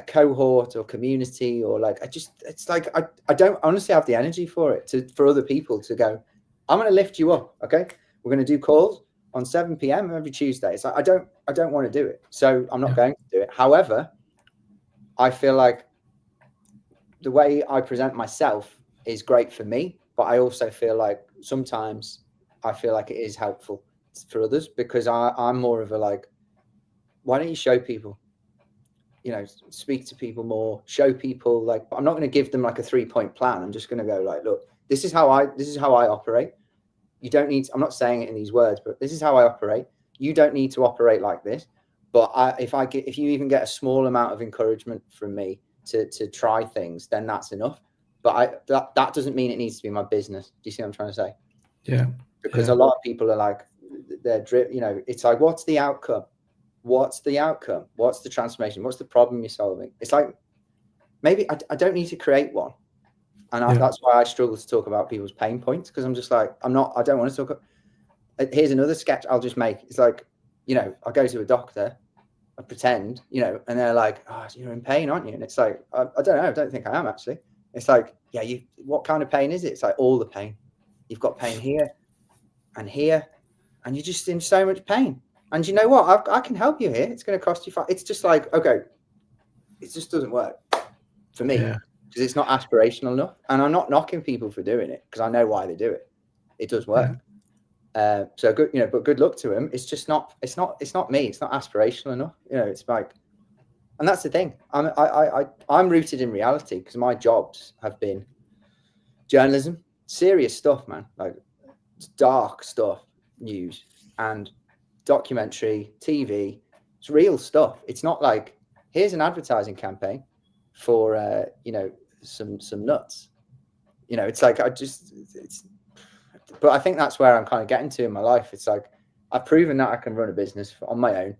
cohort or community, or like, it's like, I don't honestly have the energy for other people to go, I'm going to lift you up. Okay. We're going to do calls on 7 p.m. every Tuesday. It's like, I don't want to do it. So I'm not going to do it. However, I feel like the way I present myself is great for me, but I also feel like sometimes I feel like it is helpful for others, because I'm more of a like, why don't you show people, you know, speak to people more, show people, like, I'm not going to give them like a 3-point plan. I'm just going to go like, look, this is how I operate. You don't need I'm not saying it in these words, but this is how I operate. You don't need to operate like this. But if you even get a small amount of encouragement from me to try things, then that's enough. But that doesn't mean it needs to be my business. Do you see what I'm trying to say? Yeah. Because a lot of people are like, you know, it's like, what's the outcome? What's the outcome? What's the transformation? What's the problem you're solving? It's like, maybe I don't need to create one. And that's why I struggle to talk about people's pain points, because I'm just like, I don't want to talk. Here's another sketch I'll just make. It's like, you know, I go to a doctor, I pretend, you know, and they're like, oh, you're in pain, aren't you? And it's like, I don't know. I don't think I am, actually. It's like, yeah, what kind of pain is it? It's like all the pain. You've got pain here and here, and you're just in so much pain. And you know what? I can help you here. It's going to cost you. It's just like, okay, it just doesn't work for me. Yeah. Because it's not aspirational enough, and I'm not knocking people for doing it, because I know why they do it. It does work. So good, you know. But good luck to them. It's just not. It's not me. It's not aspirational enough. You know. It's like, and that's the thing. I'm rooted in reality, because my jobs have been journalism, serious stuff, man. Like dark stuff, news and documentary, TV. It's real stuff. It's not like, here's an advertising campaign for you know, some nuts, you know. It's like, but I think that's where I'm kind of getting to in my life. It's like, I've proven that I can run a business on my own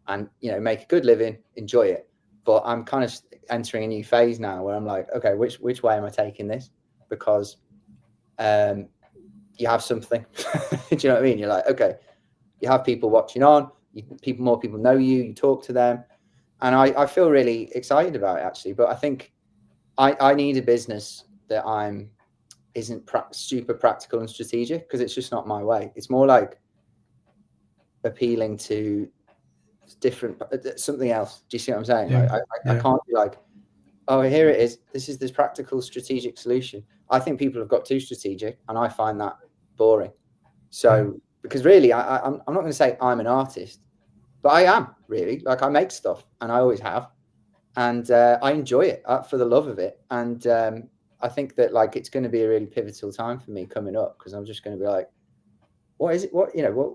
and, you know, make a good living, enjoy it. But I'm kind of entering a new phase now where I'm like, okay, which way am I taking this? Because you have something. Do you know what I mean? You're like, okay, you have people watching on, more people know you, you talk to them. And I feel really excited about it, actually. But I think I need a business that isn't super practical and strategic, because it's just not my way. It's more like appealing to different, something else. Do you see what I'm saying? Yeah. Like, I can't be like, oh, here it is. This is this practical, strategic solution. I think people have got too strategic, and I find that boring. So, because really, I'm not going to say I'm an artist, but I am really. Like, I make stuff, and I always have, and I enjoy it for the love of it. And I think that, like, it's going to be a really pivotal time for me coming up, because I'm just going to be like, what is it? What, you know, what?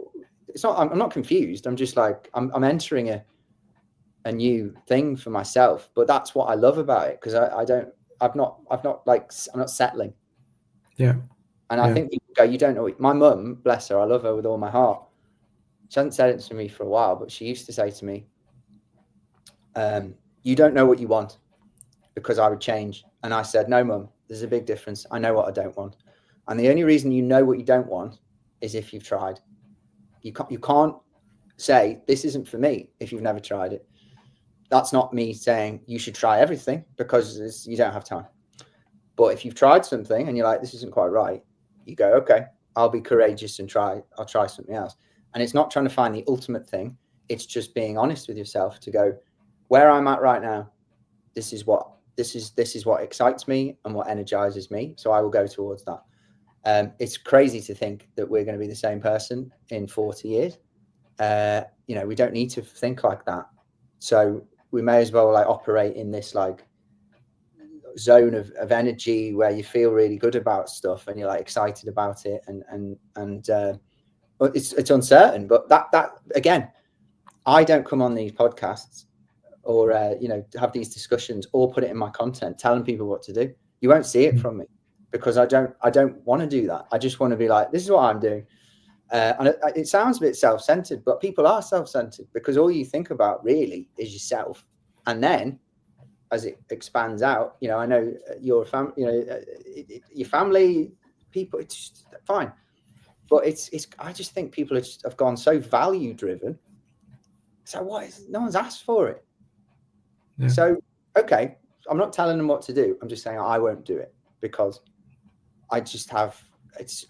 It's not. I'm not confused. I'm just like, I'm entering a new thing for myself. But that's what I love about it, because I'm not settling. Yeah. And I think people go, you don't know. My mum, bless her, I love her with all my heart. She hasn't said it to me for a while, but she used to say to me, you don't know what you want, because I would change. And I said, no, Mum, there's a big difference. I know what I don't want. And the only reason you know what you don't want is if you've tried. You can't say this isn't for me if you've never tried it. That's not me saying you should try everything, because you don't have time. But if you've tried something and you're like, this isn't quite right, you go, okay, I'll be courageous and I'll try something else. And it's not trying to find the ultimate thing. It's just being honest with yourself to go, where I'm at right now, this is what excites me and what energizes me. So I will go towards that. It's crazy to think that we're going to be the same person in 40 years. You know, we don't need to think like that. So we may as well like operate in this like zone of energy where you feel really good about stuff and you're like excited about it, and it's uncertain, but that again, I don't come on these podcasts or you know, have these discussions or put it in my content telling people what to do. You won't see it from me, because I don't want to do that. I just want to be like, this is what I'm doing. And it sounds a bit self-centered, but people are self-centered, because all you think about really is yourself. And then as it expands out, you know, I know your family, you know, your family, people, it's just fine. But I just think people have gone so value driven. So no one's asked for it. Yeah. So, okay, I'm not telling them what to do. I'm just saying I won't do it, because I just have, it's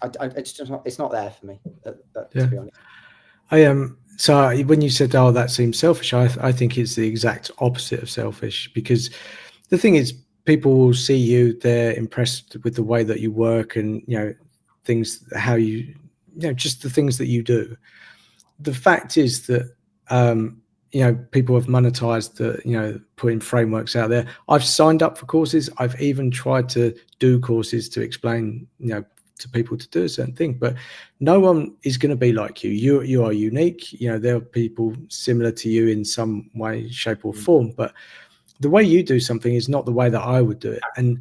not there for me, to be honest. So when you said, oh, that seems selfish, I think it's the exact opposite of selfish, because the thing is, people will see you, they're impressed with the way that you work and, you know, things, how you know, just the things that you do. The fact is that, you know, people have monetized the, you know, putting frameworks out there. I've signed up for courses. I've even tried to do courses to explain, you know, to people to do a certain thing, but no one is going to be like you. You are unique. You know, there are people similar to you in some way, shape or form, but the way you do something is not the way that I would do it. And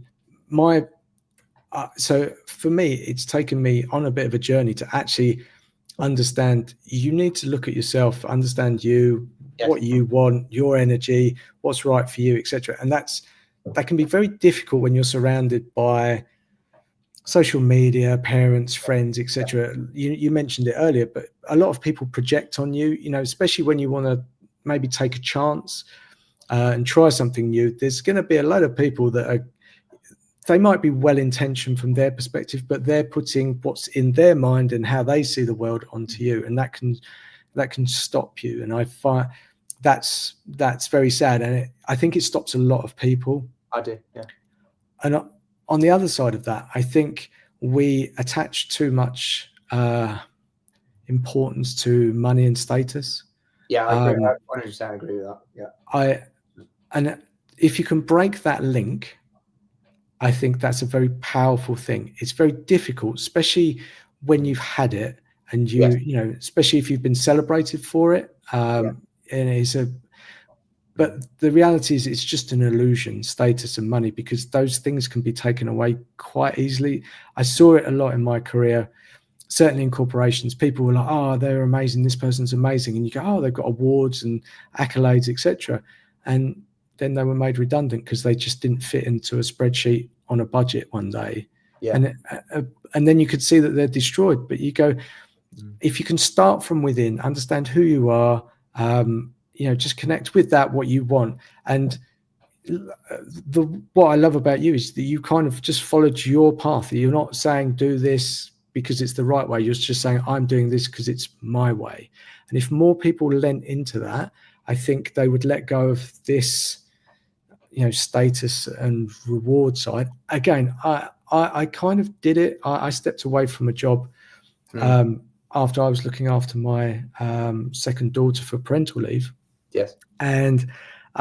so for me, it's taken me on a bit of a journey to actually understand you need to look at yourself, understand you, yes, what you want, your energy, what's right for you, etc. And that can be very difficult when you're surrounded by social media, parents, friends, etc. You mentioned it earlier, but a lot of people project on you, you know, especially when you want to maybe take a chance and try something new. There's going to be a lot of people that they might be well-intentioned from their perspective, but they're putting what's in their mind and how they see the world onto you, and that can stop you. And I find that's very sad, and I think it stops a lot of people. I do, yeah. And on the other side of that, I think we attach too much importance to money and status. Yeah, I agree. I 100% agree with that. Yeah. And if you can break that link, I think that's a very powerful thing. It's very difficult, especially when you've had it and you, yes, you know, especially if you've been celebrated for it. And but the reality is it's just an illusion, status and money, because those things can be taken away quite easily. I saw it a lot in my career, certainly in corporations. People were like, oh, they're amazing, this person's amazing. And you go, oh, they've got awards and accolades, etc. And then they were made redundant because they just didn't fit into a spreadsheet on a budget one day. Yeah. And then you could see that they're destroyed. But you go, if you can start from within, understand who you are, just connect with that, what you want. And what I love about you is that you kind of just followed your path. You're not saying do this because it's the right way. You're just saying I'm doing this because it's my way. And if more people lent into that, I think they would let go of this, status and reward side. Again, I kind of did it. I stepped away from a job after I was looking after my second daughter for parental leave. Yes. And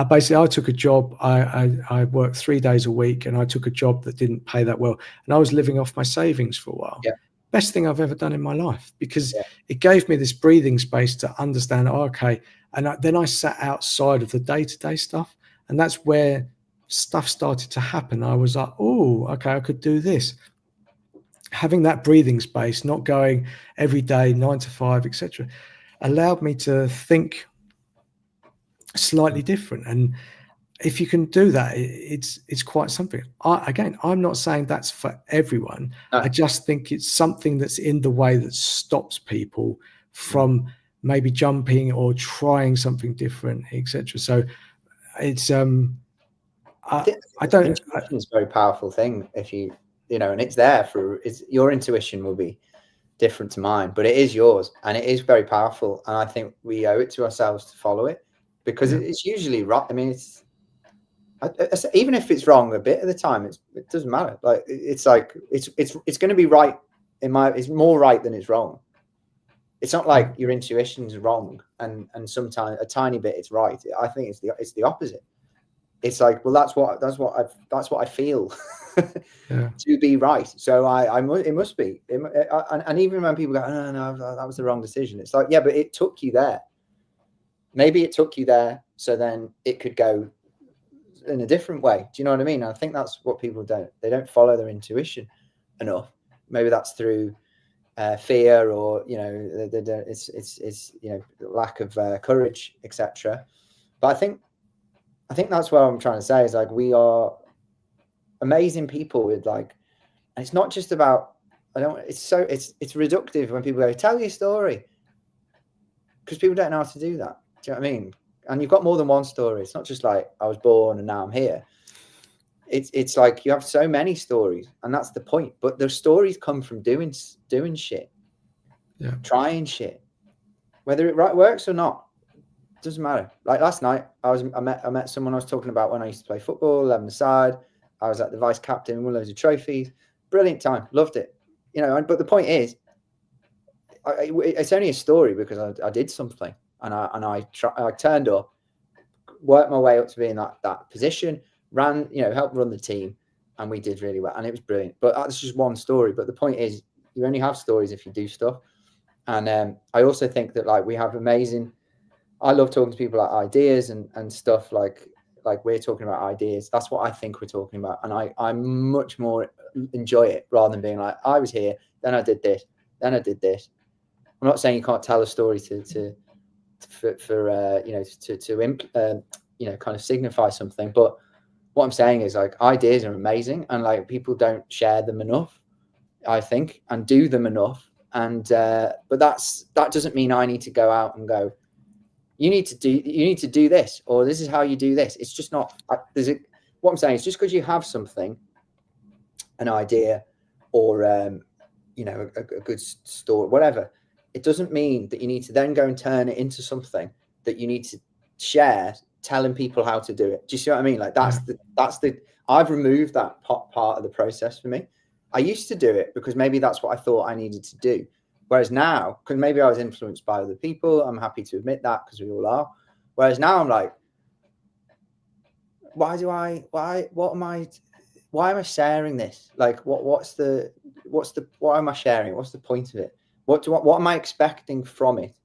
basically, I took a job. I worked 3 days a week, and I took a job that didn't pay that well. And I was living off my savings for a while. Yeah. Best thing I've ever done in my life, because it gave me this breathing space to understand, okay. And then I sat outside of the day-to-day stuff. And that's where stuff started to happen. I was like, oh, okay, I could do this. Having that breathing space, not going every day, 9 to 5, etc., allowed me to think slightly different. And if you can do that, it's quite something. I'm not saying that's for everyone. No. I just think it's something that's in the way that stops people from maybe jumping or trying something different, etc. So it's Intuition is a very powerful thing. If you and it's there your intuition will be different to mine, but it is yours, and it is very powerful. And I think we owe it to ourselves to follow it, because it's usually right. I mean, even if it's wrong a bit of the time, it doesn't matter. Like it's going to be right. It's more right than it's wrong. It's not like your intuition's wrong and sometimes a tiny bit it's right. I think it's the opposite. It's like, well, that's what I feel to be right. So it must be. And even when people go, oh, no, that was the wrong decision. It's like, yeah, but it took you there. Maybe it took you there, so then it could go in a different way. Do you know what I mean? I think that's what people don't. They don't follow their intuition enough. Maybe that's through fear, or it's lack of courage, etc. But I think that's what I'm trying to say is, like, we are amazing people with, like, and it's not just about, it's reductive when people go, tell your story, because people don't know how to do that. Do you know what I mean? And you've got more than one story. It's not just like I was born and now I'm here. It's like you have so many stories, and that's the point. But the stories come from doing shit, trying shit, whether it works or not. Doesn't matter. Like last night, I met someone I was talking about when I used to play football, 11-a-side. I was like the vice captain, won loads of trophies. Brilliant time, loved it. But the point is, it's only a story because I did something, and I turned up, worked my way up to be in that position, ran, helped run the team, and we did really well, and it was brilliant. But that's just one story. But the point is, you only have stories if you do stuff. And I also think that, like, we have amazing. I love talking to people about ideas and stuff, like we're talking about ideas. That's what I think we're talking about. And I much more enjoy it rather than being like, I was here, then I did this, then I did this. I'm not saying you can't tell a story to kind of signify something. But what I'm saying is, like, ideas are amazing, and like people don't share them enough, I think, and do them enough. And but that doesn't mean I need to go out and go, you need to do this, or this is how you do this. It's just not. What I'm saying is, just because you have something, an idea, or a good story, whatever, it doesn't mean that you need to then go and turn it into something that you need to share, telling people how to do it. Do you see what I mean? Like that's the. I've removed that part of the process for me. I used to do it because maybe that's what I thought I needed to do. Whereas now, because maybe I was influenced by other people, I'm happy to admit that, because we all are. Whereas now I'm like, why am I sharing this? Like, what am I sharing? What's the point of it? What am I expecting from it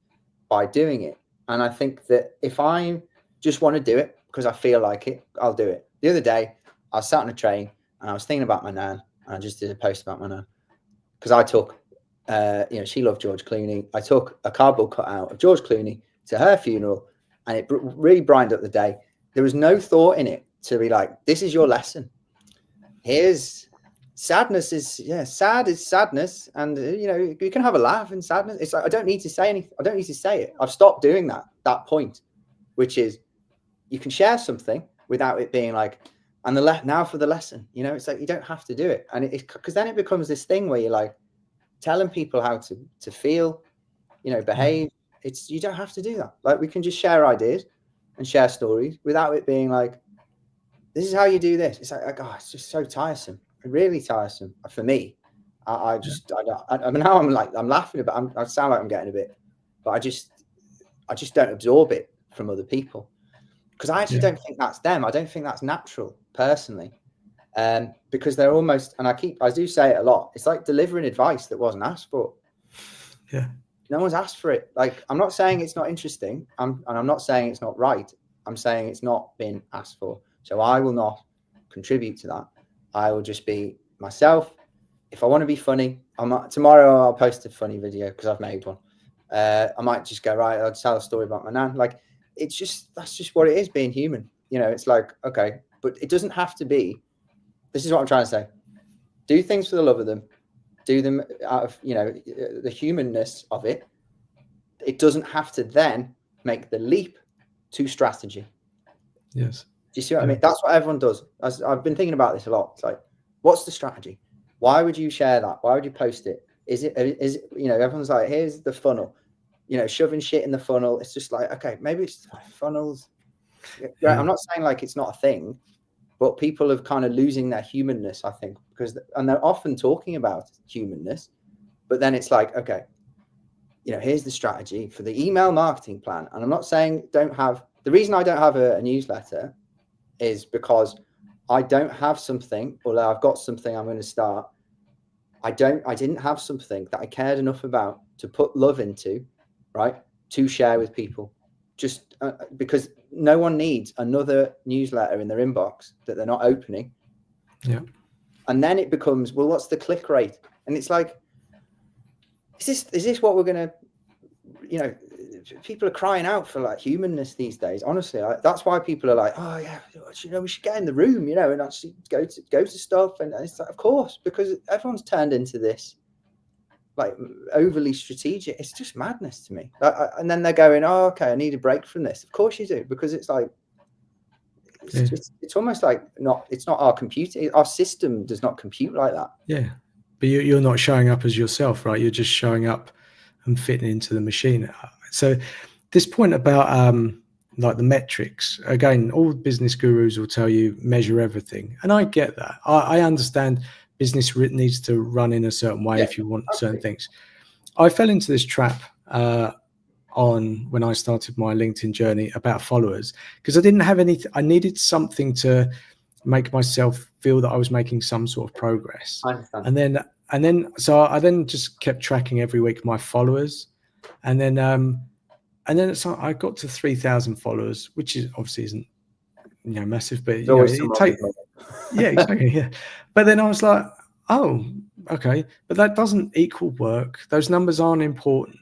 by doing it? And I think that if I just want to do it because I feel like it, I'll do it. The other day, I was sat on a train and I was thinking about my nan, and I just did a post about my nan, because I took, she loved George Clooney. I took a cardboard cutout of George Clooney to her funeral, and it really brightened up the day. There was no thought in it to be like, this is your lesson. Here's sadness is, sad is sadness, and you can have a laugh in sadness. It's like, I don't need to say anything. I don't need to say it. I've stopped doing that point, which is you can share something without it being like, and now for the lesson. It's like you don't have to do it, and it's because then it becomes this thing where you're like telling people how to feel, behave. You don't have to do that. Like, we can just share ideas and share stories without it being like, this is how you do this. It's like, oh, it's just so tiresome. Really tiresome for me. I mean, now I'm laughing about. I sound like I'm getting a bit, but I just don't absorb it from other people, because I actually don't think that's them. I don't think that's natural, personally, because they're almost, and I do say it a lot. It's like delivering advice that wasn't asked for. Yeah, no one's asked for it. Like, I'm not saying it's not interesting. I'm not saying it's not right. I'm saying it's not been asked for. So I will not contribute to that. I will just be myself. If I want to be funny, tomorrow I'll post a funny video because I've made one. I might just go, right, I'll tell a story about my nan. Like, that's just what it is, being human. It's like, okay, but it doesn't have to be. This is what I'm trying to say. Do things for the love of them. Do them out of, the humanness of it. It doesn't have to then make the leap to strategy. Yes. Do you see what I mean? That's what everyone does. I've been thinking about this a lot. It's like, what's the strategy? Why would you share that? Why would you post it? Is it, everyone's like, here's the funnel, shoving shit in the funnel. It's just like, okay, maybe it's funnels. Yeah. I'm not saying like it's not a thing, but people are kind of losing their humanness, I think, and they're often talking about humanness, but then it's like, okay, here's the strategy for the email marketing plan. And I'm not saying the reason I don't have a newsletter is because I don't have something, although I've got something I'm going to start. I didn't have something that I cared enough about to put love into, right, to share with people, just because no one needs another newsletter in their inbox that they're not opening. Yeah. And then it becomes, well, what's the click rate? And it's like, is this what we're going to, people are crying out for like humanness these days. Honestly, that's why people are like, oh yeah, we should get in the room, and actually go to stuff. And it's like, of course, because everyone's turned into this like overly strategic. It's just madness to me. And then they're going, oh, okay, I need a break from this. Of course you do, because it's like, it's almost like it's not our computer. Our system does not compute like that. Yeah, but you're not showing up as yourself, right? You're just showing up and fitting into the machine. So this point about like the metrics, again, all business gurus will tell you measure everything. And I get that. I understand business needs to run in a certain way if you want certain things. I fell into this trap when I started my LinkedIn journey about followers, because I didn't have anything. I needed something to make myself feel that I was making some sort of progress. I understand. And then I just kept tracking every week my followers, and then so I got to 3,000 followers, which is obviously isn't massive, but yeah, exactly, yeah. But then I was like, oh, okay, but that doesn't equal work. Those numbers aren't important.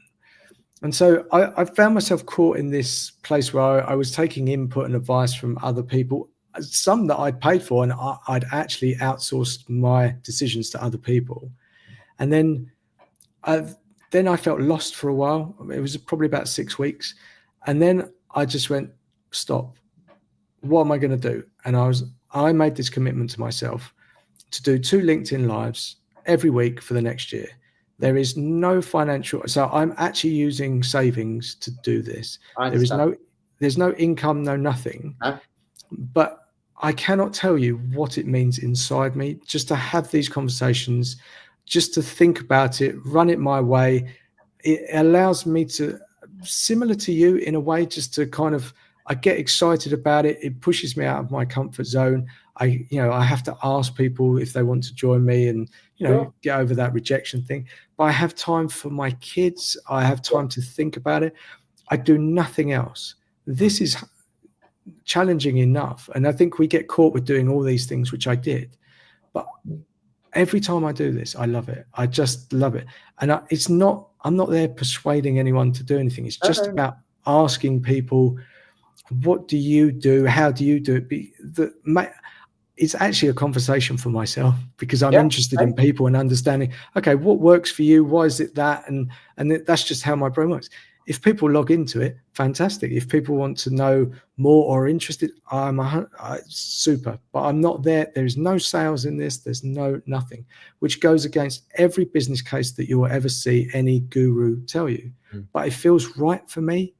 And so I found myself caught in this place where I was taking input and advice from other people, some that I'd paid for, and I'd actually outsourced my decisions to other people. And then I felt lost for a while. It was probably about 6 weeks. And then I just went, stop. What am I going to do? And I made this commitment to myself to do 2 LinkedIn lives every week for the next year. There is no financial, so I'm actually using savings to do this. There's no income, no nothing. Huh? But I cannot tell you what it means inside me just to have these conversations, just to think about it, run it my way. It allows me to, similar to you in a way, just to kind of, I get excited about it. It pushes me out of my comfort zone. I have to ask people if they want to join me and, get over that rejection thing. But I have time for my kids. I have time to think about it. I do nothing else. This is challenging enough. And I think we get caught with doing all these things, which I did. But every time I do this, I love it. I just love it. And I'm not there persuading anyone to do anything. It's just about asking people, what do you do? How do you do it? it's actually a conversation for myself, because I'm Yeah, interested in right. people and understanding, okay, what works for you? Why is it that? And that's just how my brain works. If people log into it, fantastic. If people want to know more or interested, super. But I'm not there. There's no sales in this. There's nothing, which goes against every business case that you will ever see any guru tell you. Mm. But it feels right for me.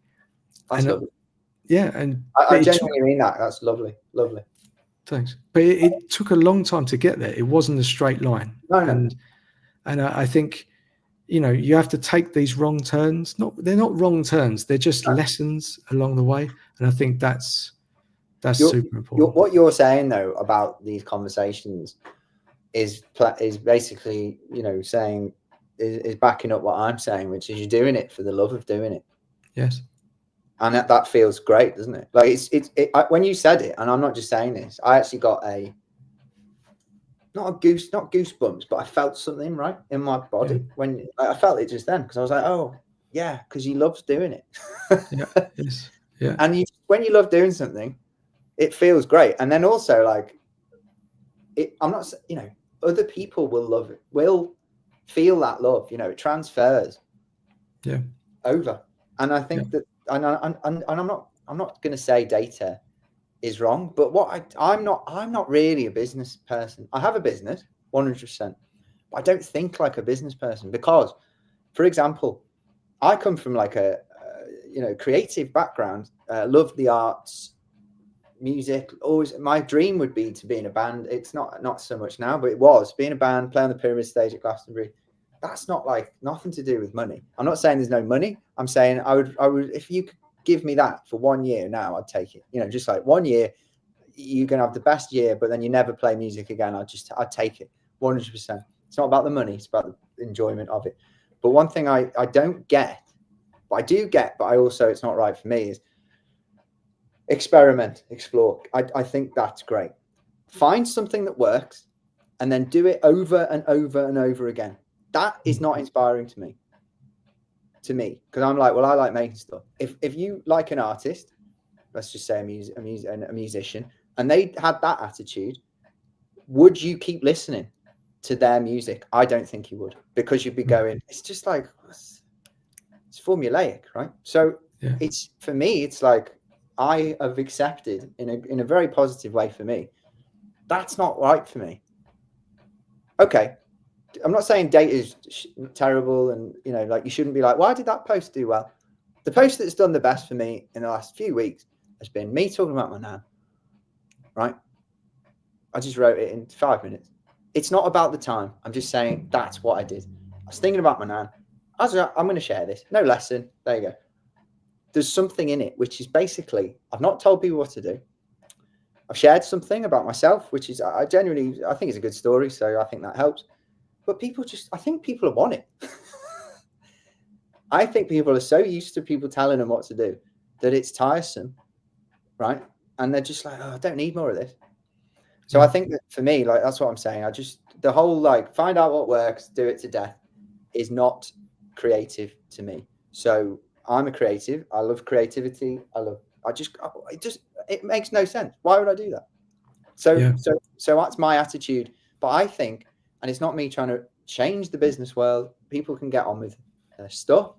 That's And lovely. yeah, and I but it took, genuinely mean that. That's lovely. Lovely. thanks. But it took a long time to get there. It wasn't a straight line. No, no. And I think, you have to take these wrong turns. They're not wrong turns. They're just No. lessons along the way. And I think that's You're, super important. what you're saying though about these conversations is basically, saying is backing up what I'm saying, which is you're doing it for the love of doing it. Yes. And that feels great, doesn't it? Like when you said it, and I'm not just saying this, I actually got not goosebumps, but I felt something right in my body when I felt it just then, because I was like, oh yeah, because he loves doing it. Yeah. Yes. Yeah. And when you love doing something, it feels great. And then also like I'm not, other people will love it, will feel that love, it transfers over. And I think that, and I'm not going to say data is wrong, but I'm not really a business person. I have a business 100%, but I don't think like a business person, because, for example, I come from like a creative background, love the arts, music. Always my dream would be to be in a band. It's not so much now, but it was being a band, play on the Pyramid stage at Glastonbury. That's not like nothing to do with money. I'm not saying there's no money. I'm saying I would if you could give me that for 1 year now, I'd take it. Just like 1 year, you're gonna have the best year, but then you never play music again. I'd take it 100%. It's not about the money, it's about the enjoyment of it. But one thing I don't get, but I do get, but I also, it's not right for me, is experiment, explore. I think that's great. Find something that works and then do it over and over and over again. That is not inspiring to me, because I'm like, well, I like making stuff. If you like an artist, let's just say a musician, and they had that attitude, would you keep listening to their music? I don't think you would, because you'd be going, it's just like, it's formulaic, right? So it's, for me, it's like, I have accepted in a very positive way, for me, that's not right for me. Okay, I'm not saying data is terrible, and like you shouldn't be like, why did that post do well? The post that's done the best for me in the last few weeks has been me talking about my nan. Right? I just wrote it in 5 minutes. It's not about the time. I'm just saying that's what I did. I was thinking about my nan. I'm going to share this. No lesson. There you go. There's something in it, which is basically, I've not told people what to do. I've shared something about myself, which is, I think it's a good story. So I think that helps. But I think people want it. I think people are so used to people telling them what to do that it's tiresome, right? And they're just like, oh, I don't need more of this. So I think that for me, like, that's what I'm saying. The whole, like, find out what works, do it to death, is not creative to me. So I'm a creative. I love creativity. It makes no sense. Why would I do that? So that's my attitude. But I think, and it's not me trying to change the business world, people can get on with their stuff.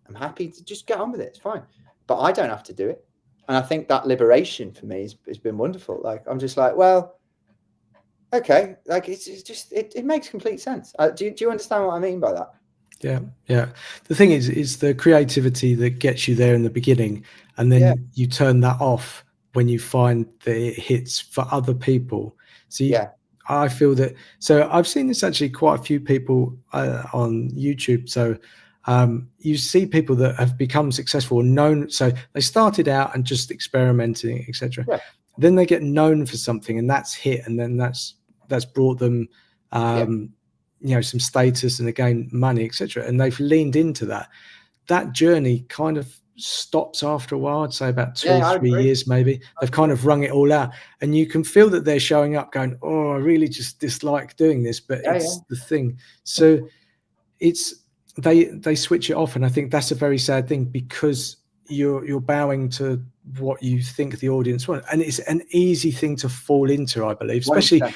I'm happy to just get on with it. It's fine. But I don't have to do it. And I think that liberation for me has been wonderful. Like, I'm just like, well, okay. Like, it makes complete sense. Do you understand what I mean by that? Yeah. The thing is the creativity that gets you there in the beginning, and then you turn that off when you find that it hits for other people. So I feel that. So I've seen this actually quite a few people on YouTube. So you see people that have become successful and known. So they started out and just experimenting, etc. Then they get known for something, and that's hit, and then that's brought them some status, and again money, etc. And they've leaned into that journey kind of stops after a while. I'd say about 2 or 3 years maybe. They've kind of wrung it all out, and you can feel that they're showing up going, oh, I really just dislike doing this, but it's the thing. So it's they switch it off, and I think that's a very sad thing, because you're bowing to what you think the audience want, and it's an easy thing to fall into, I believe, especially 100%.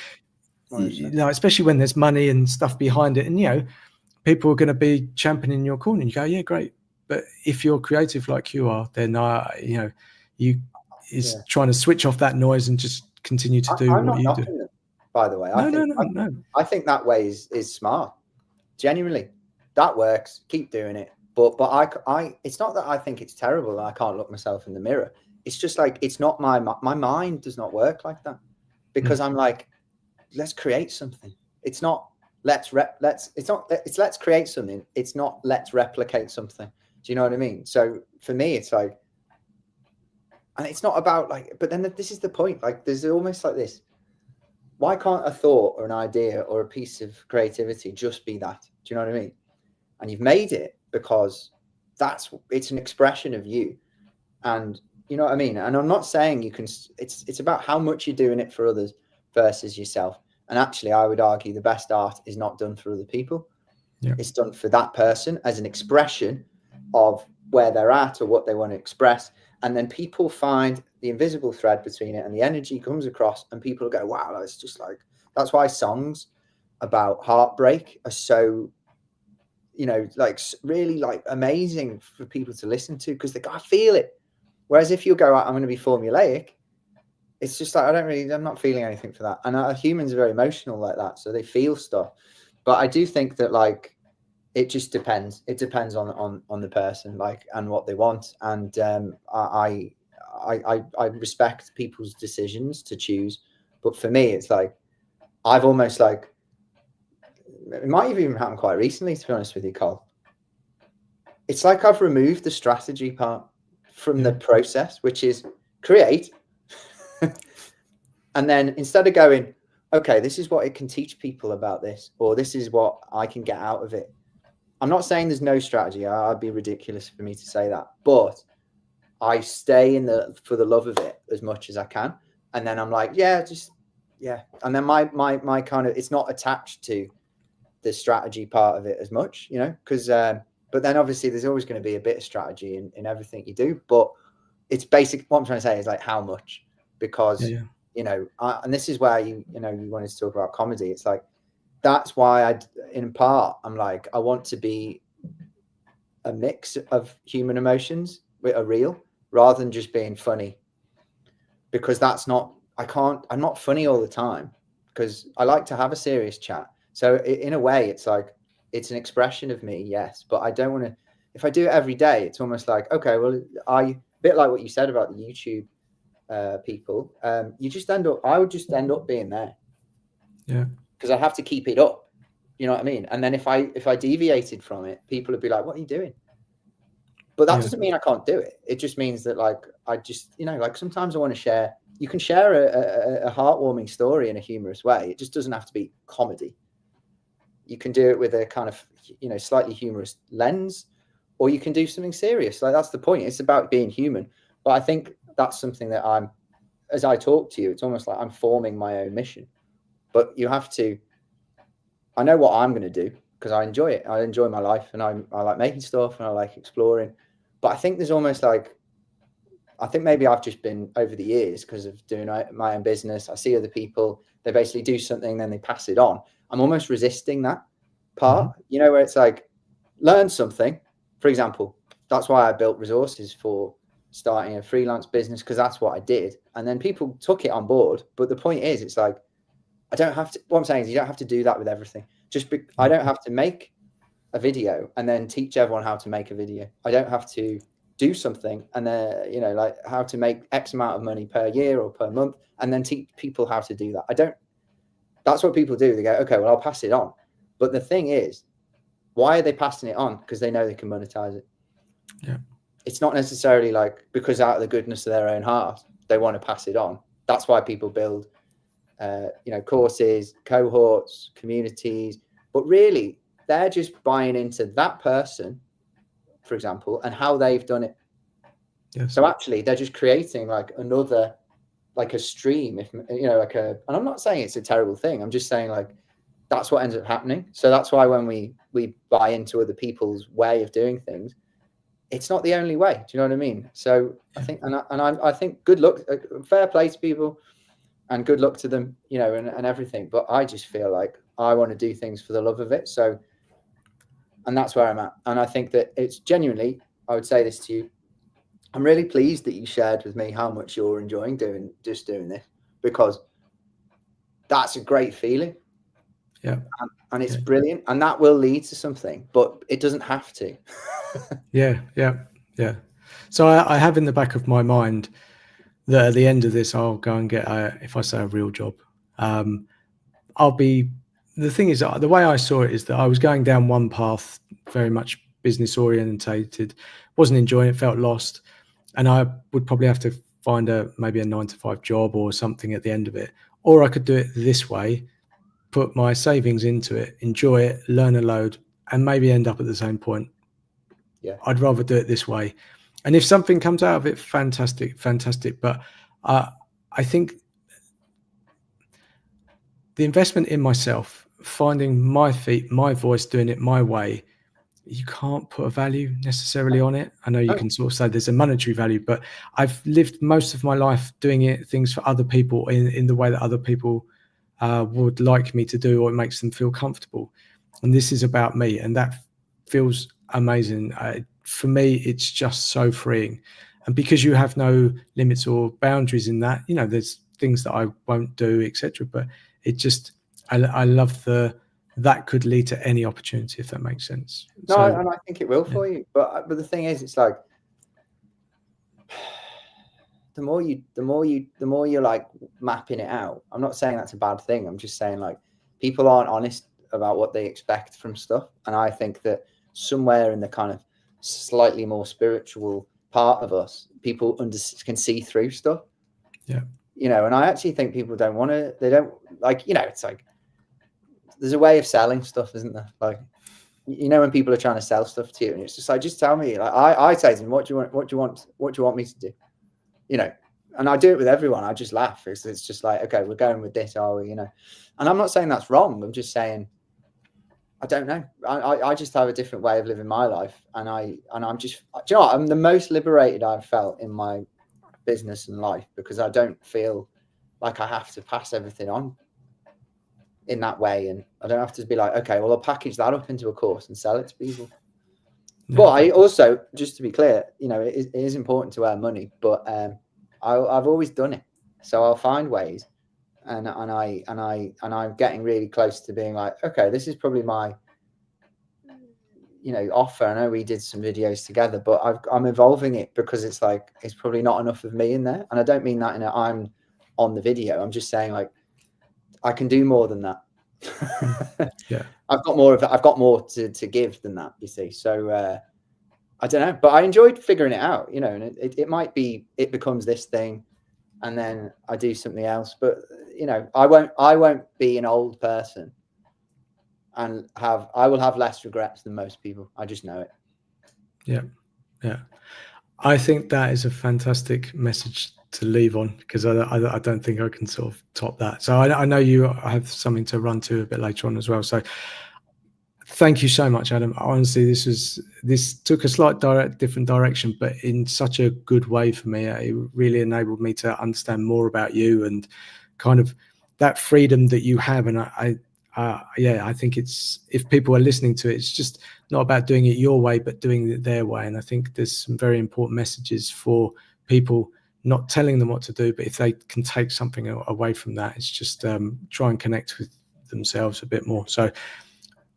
100%. especially when there's money and stuff behind it, and people are going to be championing your corner. And you go, yeah, great. But if you're creative like you are, then trying to switch off that noise and just continue to do I'm what not you do. knocking them, by the way. No. I think that way is smart. Genuinely, that works. Keep doing it. But I it's not that I think it's terrible and I can't look myself in the mirror. It's just like, it's not my mind does not work like that, because I'm like, let's create something. It's not let's create something. It's not let's replicate something. Do you know what I mean? So for me, it's like, and it's not about like, but then this is the point. Like, there's almost like this. Why can't a thought or an idea or a piece of creativity just be that? Do you know what I mean? And you've made it because it's an expression of you. And you know what I mean? And I'm not saying you can, it's about how much you're doing it for others versus yourself. And actually, I would argue the best art is not done for other people. Yeah. It's done for that person as an expression of where they're at or what they want to express. And then people find the invisible thread between it, and the energy comes across, and people go, wow, it's just like, that's why songs about heartbreak are so, like really like amazing for people to listen to, because they go, I feel it. Whereas if you go, I'm going to be formulaic, it's just like, I'm not feeling anything for that. And humans are very emotional like that. So they feel stuff. But I do think that like, it just depends. It depends on the person, like, and what they want. And I respect people's decisions to choose. But for me, it's like, I've almost like, it might have even happened quite recently, to be honest with you, Cole. It's like I've removed the strategy part from the process, which is create. And then instead of going, okay, this is what it can teach people about this, or this is what I can get out of it. I'm not saying there's no strategy. I'd be ridiculous for me to say that, but I stay for the love of it as much as I can. And then I'm like, yeah. And then my kind of, it's not attached to the strategy part of it as much, because, but then obviously there's always going to be a bit of strategy in everything you do, but it's basic. What I'm trying to say is like how much, because, and this is where you wanted to talk about comedy. It's like, that's why in part, I'm like, I want to be a mix of human emotions with a real, rather than just being funny, because I'm not funny all the time, because I like to have a serious chat. So in a way, it's like, it's an expression of me. Yes. But I don't want to, if I do it every day, it's almost like, okay, well, a bit like what you said about the YouTube people, I would just end up being there. Yeah. Because I have to keep it up. You know what I mean? And then if I deviated from it, people would be like, what are you doing? But that doesn't mean I can't do it. It just means that like, I just, like sometimes I want to share, you can share a heartwarming story in a humorous way. It just doesn't have to be comedy. You can do it with a kind of, slightly humorous lens, or you can do something serious. Like, that's the point. It's about being human. But I think that's something that as I talk to you, it's almost like I'm forming my own mission. But you have to, I know what I'm going to do, because I enjoy it. I enjoy my life, and I like making stuff, and I like exploring. But I think there's almost like, I think maybe I've just been over the years, because of doing my own business. I see other people, they basically do something, then they pass it on. I'm almost resisting that part, where it's like, learn something. For example, that's why I built resources for starting a freelance business, because that's what I did. And then people took it on board. But the point is, it's like, I don't have to, what I'm saying is, you don't have to do that with everything. I don't have to make a video and then teach everyone how to make a video. I don't have to do something and then, like how to make X amount of money per year or per month, and then teach people how to do that. That's what people do. They go, okay, well, I'll pass it on. But the thing is, why are they passing it on? Because they know they can monetize it. Yeah. It's not necessarily like, because out of the goodness of their own heart, they want to pass it on. That's why people build courses, cohorts, communities, but really they're just buying into that person, for example, and how they've done it. Yes. So actually they're just creating like another, like a stream, and I'm not saying it's a terrible thing. I'm just saying like, that's what ends up happening. So that's why when we buy into other people's way of doing things, it's not the only way. Do you know what I mean? So I think, I think good luck, fair play to people, and good luck to them, you know, and everything. But I just feel like I want to do things for the love of it. So, and that's where I'm at. And I think that it's genuinely, I would say this to you, I'm really pleased that you shared with me how much you're enjoying doing this, because that's a great feeling. Yeah. And it's brilliant, and that will lead to something, but it doesn't have to. Yeah. So I have in the back of my mind that at the end of this, I'll go and get if I say a real job. The thing is, the way I saw it is that I was going down one path, very much business orientated, wasn't enjoying it, felt lost, and I would probably have to find maybe a 9-to-5 job or something at the end of it, or I could do it this way, put my savings into it, enjoy it, learn a load, and maybe end up at the same point. Yeah, I'd rather do it this way. And if something comes out of it, fantastic. But I think the investment in myself, finding my feet, my voice, doing it my way, you can't put a value necessarily on it. I know you can sort of say there's a monetary value, but I've lived most of my life doing things for other people in the way that other people would like me to do, or it makes them feel comfortable. And this is about me, and that feels amazing. For me, it's just so freeing. And because you have no limits or boundaries in that, you know, there's things that I won't do, etc. But it just, I love that could lead to any opportunity, if that makes sense. No, and I think it will for you. But the thing is, it's like the more you're like mapping it out. I'm not saying that's a bad thing. I'm just saying, like, people aren't honest about what they expect from stuff, and I think that somewhere in the kind of slightly more spiritual part of us, people can see through stuff. Yeah. You know, and I actually think people don't want to. They don't like. You know, it's like there's a way of selling stuff, isn't there? Like, you know, when people are trying to sell stuff to you, and it's just like, just tell me. Like, I say to them, what do you want? What do you want me to do? You know, and I do it with everyone. I just laugh. It's just like, okay, we're going with this, are we? You know, and I'm not saying that's wrong. I'm just saying, I don't know. I just have a different way of living my life, and I'm just, do you know what? I'm the most liberated I've felt in my business and life, because I don't feel like I have to pass everything on in that way, and I don't have to be like, okay, well, I'll package that up into a course and sell it to people. No. But I also, just to be clear, you know, it is important to earn money, but I've always done it, so I'll find ways, and I'm getting really close to being like, okay, this is probably my, you know, offer. I know we did some videos together, but I'm evolving it, because it's like, it's probably not enough of me in there, and I don't mean that in a I'm on the video. I'm just saying, like, I can do more than that. Yeah, I've got more of that. I've got more to give than that, you see. So I don't know, but I enjoyed figuring it out, you know, and it might be, it becomes this thing, and then I do something else. But, you know, I won't be an old person, and I will have less regrets than most people. I just know it. Yeah. I think that is a fantastic message to leave on, because I don't think I can sort of top that. So I know you have something to run to a bit later on as well. So thank you so much, Adam. Honestly, this took a slight different direction, but in such a good way for me. It really enabled me to understand more about you and kind of that freedom that you have. And I think if people are listening to it, it's just not about doing it your way, but doing it their way. And I think there's some very important messages for people, not telling them what to do, but if they can take something away from that, it's just try and connect with themselves a bit more. So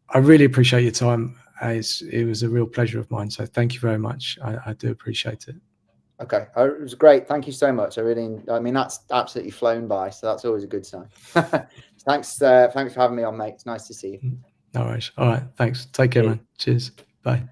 I really appreciate your time. It was a real pleasure of mine. So thank you very much. I do appreciate it. Okay. It was great. Thank you so much. I mean, that's absolutely flown by. So that's always a good sign. Thanks for having me on, mate. It's nice to see you. No worries. All right. Thanks. Take care, man. Cheers. Bye.